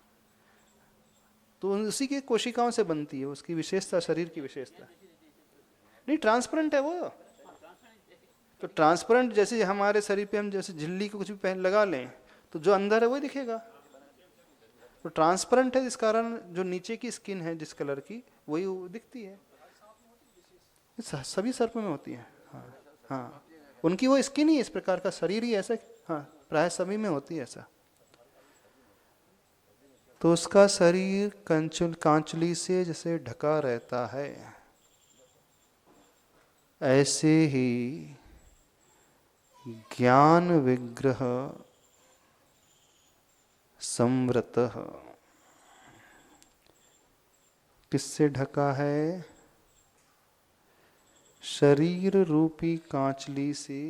Speaker 1: तो उसी की कोशिकाओं से बनती है, उसकी विशेषता, शरीर की विशेषता। नहीं, ट्रांसपेरेंट है वो। तो ट्रांसपेरेंट जैसे हमारे शरीर पे हम जैसे झिल्ली को कुछ भी पहन लगा लें तो जो अंदर है वही दिखेगा। तो ट्रांसपेरेंट है, जिस कारण जो नीचे की स्किन है जिस कलर की वही दिखती है। सभी सर्प में होती है। हाँ हाँ, उनकी वो स्किन ही इस प्रकार का, शरीर ही ऐसा। हाँ प्राय सभी में होती है ऐसा। तो उसका शरीर कांचली से जैसे ढका रहता है, ऐसे ही ज्ञान विग्रह संवृतः किससे ढका है? शरीर रूपी कांचली से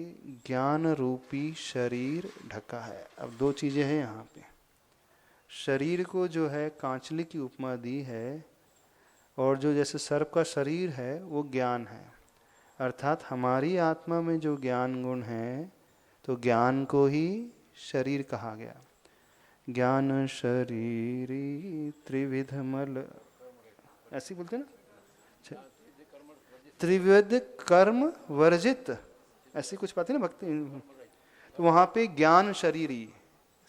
Speaker 1: ज्ञान रूपी शरीर ढका है। अब दो चीजें हैं यहाँ पे। शरीर को जो है कांचली की उपमा दी है, और जो जैसे सर्प का शरीर है वो ज्ञान है। अर्थात हमारी आत्मा में जो ज्ञान गुण है, तो ज्ञान को ही शरीर कहा गया। ज्ञान शरीरी त्रिविध मल, ऐसे बोलते ना, त्रिविध कर्म वर्जित, ऐसी कुछ बातें ना भक्ति। तो वहां पे ज्ञान शरीरी,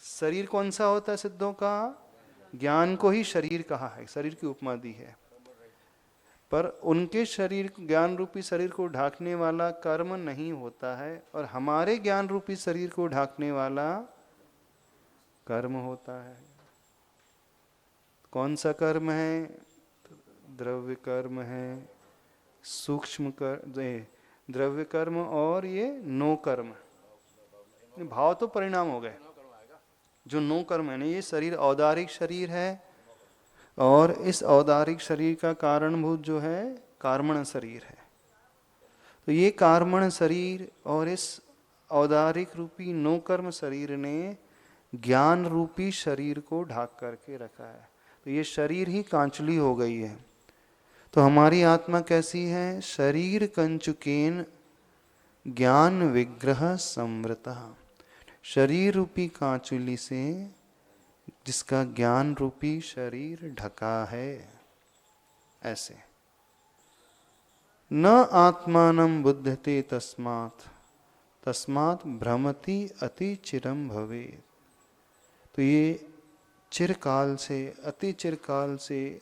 Speaker 1: शरीर कौन सा होता है सिद्धों का? ज्ञान को ही शरीर कहा है, शरीर की उपमा दी है। पर उनके शरीर, ज्ञान रूपी शरीर को ढांकने वाला कर्म नहीं होता है, और हमारे ज्ञान रूपी शरीर को ढांकने वाला कर्म होता है। कौन सा कर्म है? द्रव्य कर्म है, सूक्ष्म द्रव्य कर्म, और ये नो कर्म। भाव तो परिणाम हो गए। जो नो कर्म है ना, ये शरीर औदारिक शरीर है, और इस औदारिक शरीर का कारणभूत जो है कार्मण शरीर है। तो ये कार्मण शरीर और इस औदारिक रूपी नो कर्म शरीर ने ज्ञान रूपी शरीर को ढाक करके रखा है। तो ये शरीर ही कांचली हो गई है। तो हमारी आत्मा कैसी है? शरीर कंचुकेन ज्ञान विग्रह संवृता, शरीर रूपी कांचुली से जिसका ज्ञान रूपी शरीर ढका है। ऐसे न आत्मानं बुध्यते तस्मात् तस्मात् भ्रमति अति चिरम भवेत्। तो ये चिरकाल से, अति चिरकाल से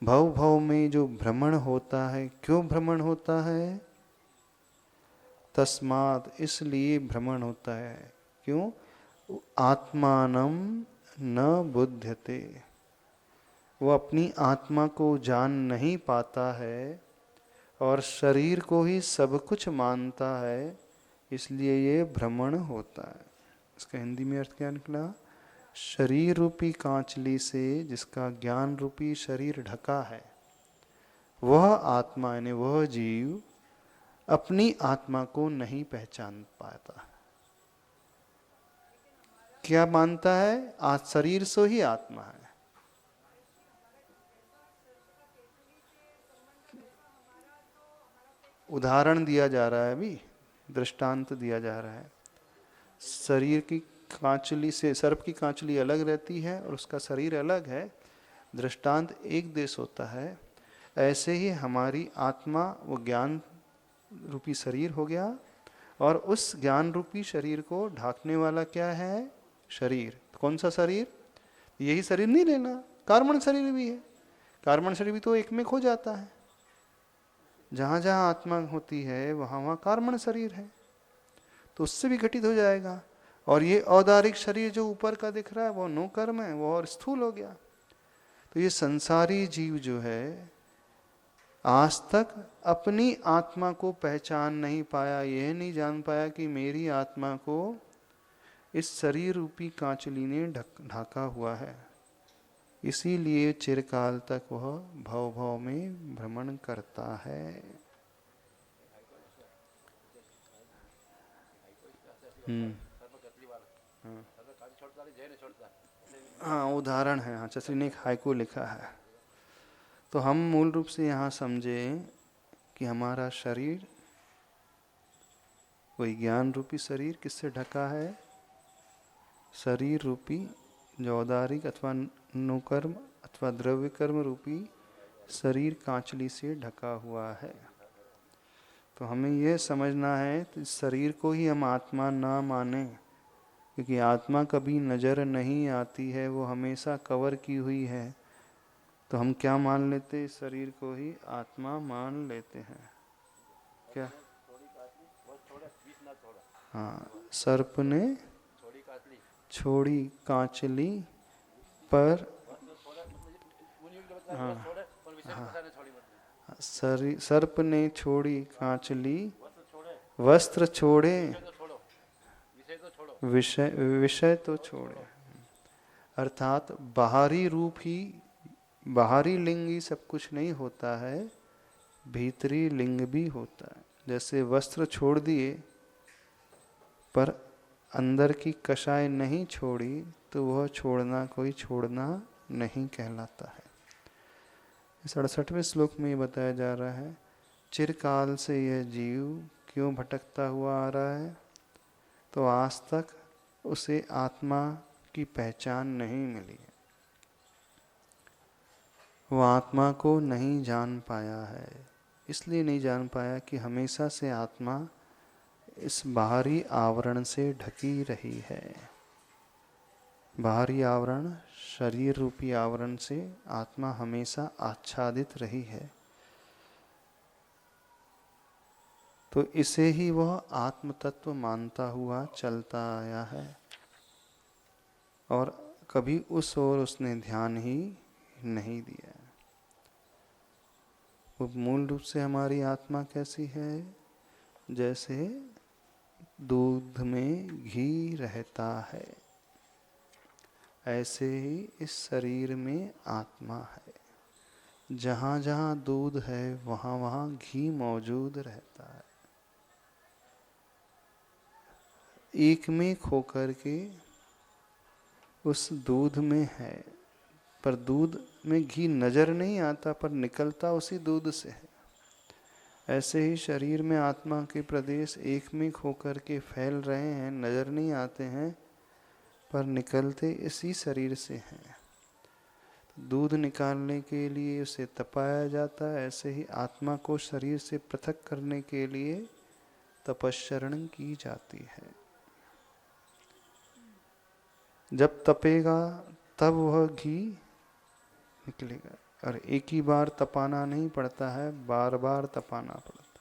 Speaker 1: भव भव में जो भ्रमण होता है, क्यों भ्रमण होता है? तस्मात्, इसलिए भ्रमण होता है। क्यों? आत्मानं न बुध्यते, वो अपनी आत्मा को जान नहीं पाता है, और शरीर को ही सब कुछ मानता है, इसलिए ये भ्रमण होता है। इसका हिंदी में अर्थ क्या निकला? शरीर रूपी कांचली से जिसका ज्ञान रूपी शरीर ढका है, वह आत्मा यानी वह जीव अपनी आत्मा को नहीं पहचान पाता। क्या मानता है? आज शरीर सो ही आत्मा है। उदाहरण दिया जा रहा है, अभी दृष्टांत दिया जा रहा है। शरीर की कांचली से, सर्प की कांचली अलग रहती है और उसका शरीर अलग है। दृष्टांत एक देश होता है। ऐसे ही हमारी आत्मा वो ज्ञान रूपी शरीर हो गया, और उस ज्ञान रूपी शरीर को ढांकने वाला क्या है? शरीर। कौन सा शरीर? यही शरीर नहीं लेना, कार्मण शरीर भी है। कार्मण शरीर भी तो एक में खो जाता है। जहाँ जहाँ आत्मा होती है वहाँ वहाँ कार्मण शरीर है, तो उससे भी घटित हो जाएगा। और ये औदारिक शरीर जो ऊपर का दिख रहा है वो नो कर्म है, वो और स्थूल हो गया। तो ये संसारी जीव जो है आज तक अपनी आत्मा को पहचान नहीं पाया, यह नहीं जान पाया कि मेरी आत्मा को इस शरीर रूपी कांचली ने ढाका हुआ है। इसीलिए चिरकाल तक वह भव भव में भ्रमण करता है। हाँ, उदाहरण है। हाँ, चश्री ने एक हाइकू लिखा है। तो हम मूल रूप से यहाँ समझे कि हमारा शरीर, वही ज्ञान रूपी शरीर किससे ढका है? शरीर रूपी जो औदारिक अथवा नुकर्म अथवा द्रव्य कर्म रूपी शरीर कांचली से ढका हुआ है। तो हमें यह समझना है तो इस शरीर को ही हम आत्मा ना माने, क्योंकि आत्मा कभी नज़र नहीं आती है, वो हमेशा कवर की हुई है। तो हम क्या मान लेते? इस शरीर को ही आत्मा मान लेते हैं। क्या? हाँ, सर्प ने छोड़ी कांचली पर हाँ, सर्प ने छोड़ी कांचली वस्त्र छोड़े विषय विषय तो छोड़े। अर्थात बाहरी रूप ही, बाहरी लिंग ही सब कुछ नहीं होता है, भीतरी लिंग भी होता है। जैसे वस्त्र छोड़ दिए पर अंदर की कषाय नहीं छोड़ी तो वह छोड़ना कोई छोड़ना नहीं कहलाता है। 68वें श्लोक में ये बताया जा रहा है, चिरकाल से यह जीव क्यों भटकता हुआ आ रहा है, तो आज तक उसे आत्मा की पहचान नहीं मिली है, वह आत्मा को नहीं जान पाया है। इसलिए नहीं जान पाया कि हमेशा से आत्मा इस बाहरी आवरण से ढकी रही है। बाहरी आवरण, शरीर रूपी आवरण से आत्मा हमेशा आच्छादित रही है, तो इसे ही वह आत्म तत्व मानता हुआ चलता आया है और कभी उस ओर उसने ध्यान ही नहीं दिया। वो मूल रूप से हमारी आत्मा कैसी है, जैसे दूध में घी रहता है, ऐसे ही इस शरीर में आत्मा है। जहाँ जहाँ दूध है वहाँ वहाँ घी मौजूद रहता है। एक में खोकर के उस दूध में है, पर दूध में घी नजर नहीं आता, पर निकलता उसी दूध से है। ऐसे ही शरीर में आत्मा के प्रदेश एक में खोकर के फैल रहे हैं, नजर नहीं आते हैं, पर निकलते इसी शरीर से हैं। दूध निकालने के लिए उसे तपाया जाता है, ऐसे ही आत्मा को शरीर से पृथक करने के लिए तपश्चरण की जाती है। जब तपेगा तब वह घी निकलेगा, और एक ही बार तपाना नहीं पड़ता है, बार बार तपाना पड़ता।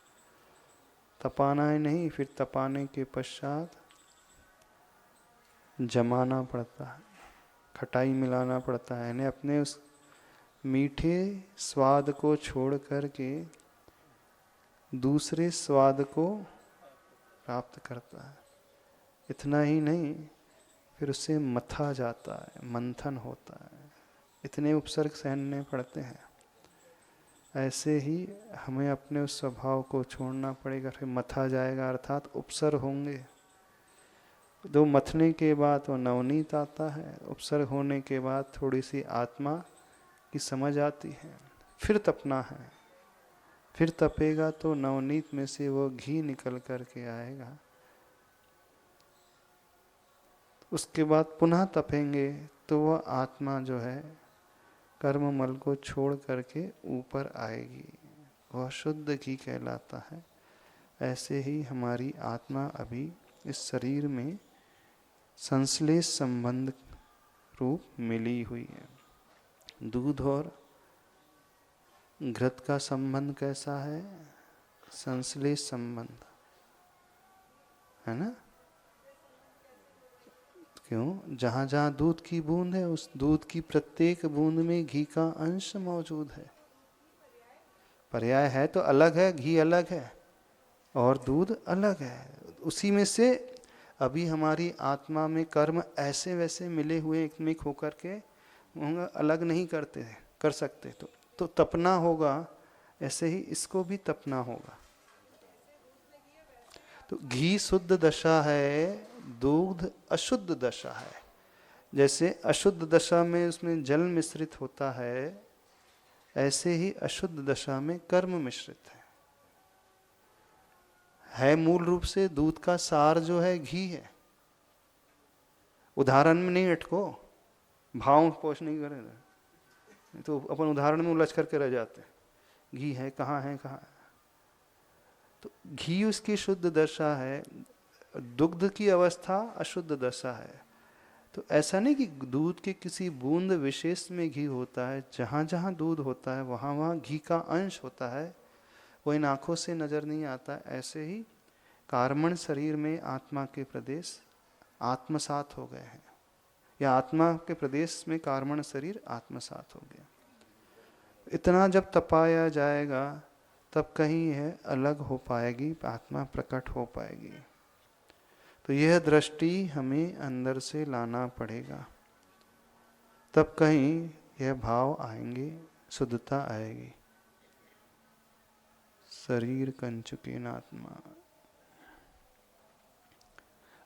Speaker 1: तपाना ही नहीं, फिर तपाने के पश्चात जमाना पड़ता है, खटाई मिलाना पड़ता है, यानी अपने उस मीठे स्वाद को छोड़ करके दूसरे स्वाद को प्राप्त करता है। इतना ही नहीं, फिर उसे मथा जाता है, मंथन होता है, इतने उपसर्ग सहने पड़ते हैं। ऐसे ही हमें अपने उस स्वभाव को छोड़ना पड़ेगा, फिर मथा जाएगा, अर्थात उपसर्ग होंगे। जो मथने के बाद वो नवनीत आता है, उपसर्ग होने के बाद थोड़ी सी आत्मा की समझ आती है, फिर तपना है, फिर तपेगा तो नवनीत में से वो घी निकल करके आएगा। उसके बाद पुनः तपेंगे तो वह आत्मा जो है कर्म मल को छोड़ करके ऊपर आएगी, वह शुद्ध घी कहलाता है। ऐसे ही हमारी आत्मा अभी इस शरीर में संश्लेष संबंध रूप मिली हुई है। दूध और घृत का संबंध कैसा है? संश्लेष संबंध है ना। क्यों? जहाँ जहाँ दूध की बूंद है, उस दूध की प्रत्येक बूंद में घी का अंश मौजूद है। पर्याय है तो अलग है, घी अलग है और दूध अलग है। उसी में से अभी हमारी आत्मा में कर्म ऐसे वैसे मिले हुए एक में होकर के अलग नहीं करते कर सकते, तो तपना होगा। ऐसे ही इसको भी तपना होगा। तो घी शुद्ध दशा है, दूध अशुद्ध दशा है। जैसे अशुद्ध दशा में उसमें जल मिश्रित होता है, ऐसे ही अशुद्ध दशा में कर्म मिश्रित है। मूल रूप से दूध का सार जो है घी है। उदाहरण में नहीं अटको, भाव पोष नहीं करे तो अपन उदाहरण में उलझ करके रह जाते हैं। घी है कहाँ है कहाँ है। तो घी उसकी शुद्ध दशा है, दुग्ध की अवस्था अशुद्ध दशा है। तो ऐसा नहीं कि दूध के किसी बूंद विशेष में घी होता है, जहाँ जहाँ दूध होता है वहाँ वहाँ घी का अंश होता है, वो इन आँखों से नजर नहीं आता। ऐसे ही कार्मण शरीर में आत्मा के प्रदेश आत्मसात हो गए हैं। या आत्मा के प्रदेश में कार्मण शरीर आत्मसात हो गया। इतना जब तपाया जाएगा तब कहीं यह अलग हो पाएगी, आत्मा प्रकट हो पाएगी। तो यह दृष्टि हमें अंदर से लाना पड़ेगा, तब कहीं यह भाव आएंगे, शुद्धता आएगी। शरीर कंचुकेन आत्मा।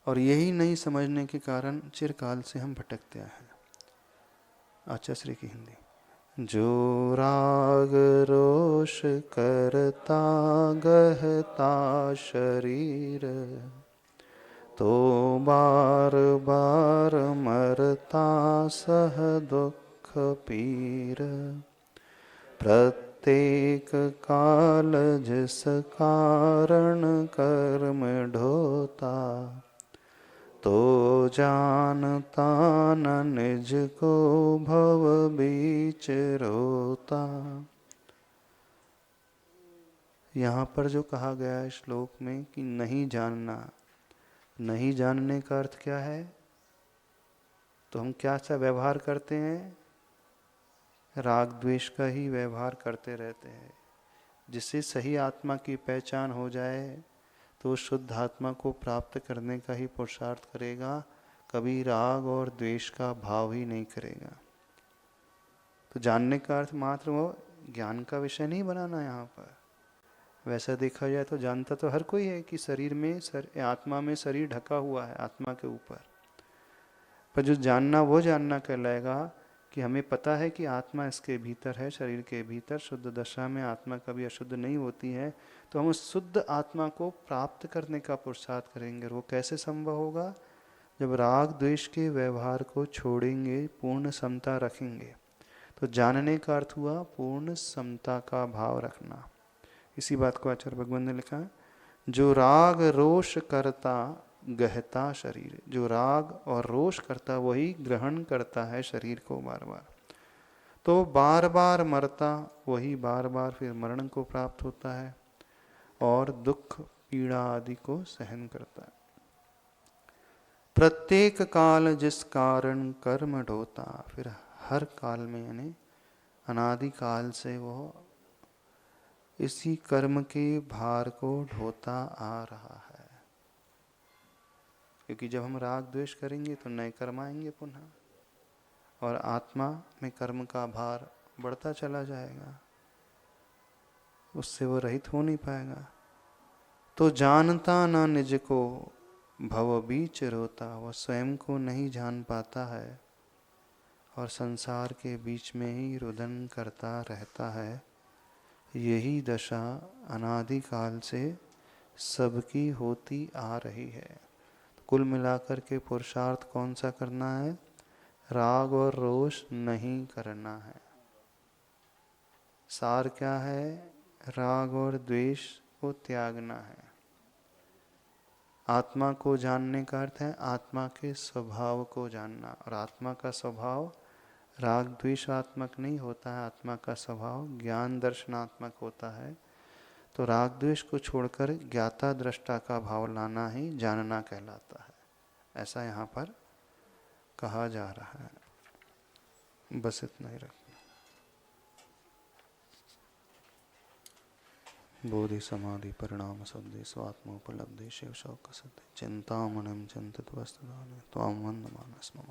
Speaker 1: और यही नहीं समझने के कारण चिरकाल से हम भटकते हैं। आचार्य की हिंदी। जो राग रोष करता गहता शरीर, तो बार बार मरता सह दुख पीर। प्रत्येक काल जिस कारण कर्म ढोता, तो जानता न निज को भव बीच रोता। यहाँ पर जो कहा गया है श्लोक में कि नहीं जानना, नहीं जानने का अर्थ क्या है? तो हम क्या सा व्यवहार करते हैं? राग द्वेष का ही व्यवहार करते रहते हैं। जिससे सही आत्मा की पहचान हो जाए तो शुद्ध आत्मा को प्राप्त करने का ही पुरुषार्थ करेगा, कभी राग और द्वेष का भाव ही नहीं करेगा। तो जानने का अर्थ मात्र वो ज्ञान का विषय नहीं बनाना। यहाँ पर वैसा देखा जाए तो जानता तो हर कोई है कि शरीर में आत्मा में शरीर ढका हुआ है आत्मा के ऊपर, पर जो जानना वो जानना कहलाएगा कि हमें पता है कि आत्मा इसके भीतर है, शरीर के भीतर। शुद्ध दशा में आत्मा कभी अशुद्ध नहीं होती है, तो हम उस शुद्ध आत्मा को प्राप्त करने का पुरुषार्थ करेंगे। वो कैसे संभव होगा? जब राग द्वेष के व्यवहार को छोड़ेंगे, पूर्ण समता रखेंगे। तो जानने का अर्थ हुआ पूर्ण समता का भाव रखना। इसी बात को आचार्य भगवान ने लिखा है, जो राग रोष करता गहता शरीर। जो राग और रोष करता वही ग्रहण करता है शरीर को बार बार, तो बार बार मरता वही बार बार फिर मरण को प्राप्त होता है और दुख पीड़ा आदि को सहन करता है। प्रत्येक काल जिस कारण कर्म ढोता, फिर हर काल में यानी अनादि काल से वो इसी कर्म के भार को ढोता आ रहा है। क्योंकि जब हम राग द्वेष करेंगे तो नए कर्म आएंगे पुनः, और आत्मा में कर्म का भार बढ़ता चला जाएगा, उससे वो रहित हो नहीं पाएगा। तो जानता ना निज को भव बीच रोता। वह स्वयं को नहीं जान पाता है और संसार के बीच में ही रुदन करता रहता है। यही दशा अनादि काल से सबकी होती आ रही है। कुल मिलाकर के पुरुषार्थ कौन सा करना है? राग और रोष नहीं करना है। सार क्या है? राग और द्वेष को त्यागना है। आत्मा को जानने का अर्थ है आत्मा के स्वभाव को जानना, और आत्मा का स्वभाव राग द्वेषात्मक नहीं होता है। आत्मा का स्वभाव ज्ञान दर्शनात्मक होता है। तो राग द्वेष को छोड़कर ज्ञाता दृष्टा का भाव लाना ही जानना कहलाता है, ऐसा यहाँ पर कहा जा रहा है। बस इतना ही रखना। बोधि समाधि परिणाम सद्धि स्वात्मोपलब्धि शिव शौक सद्धि चिंतामणिम चिंतित वस्तुदान त्वां वंदमानस्मि।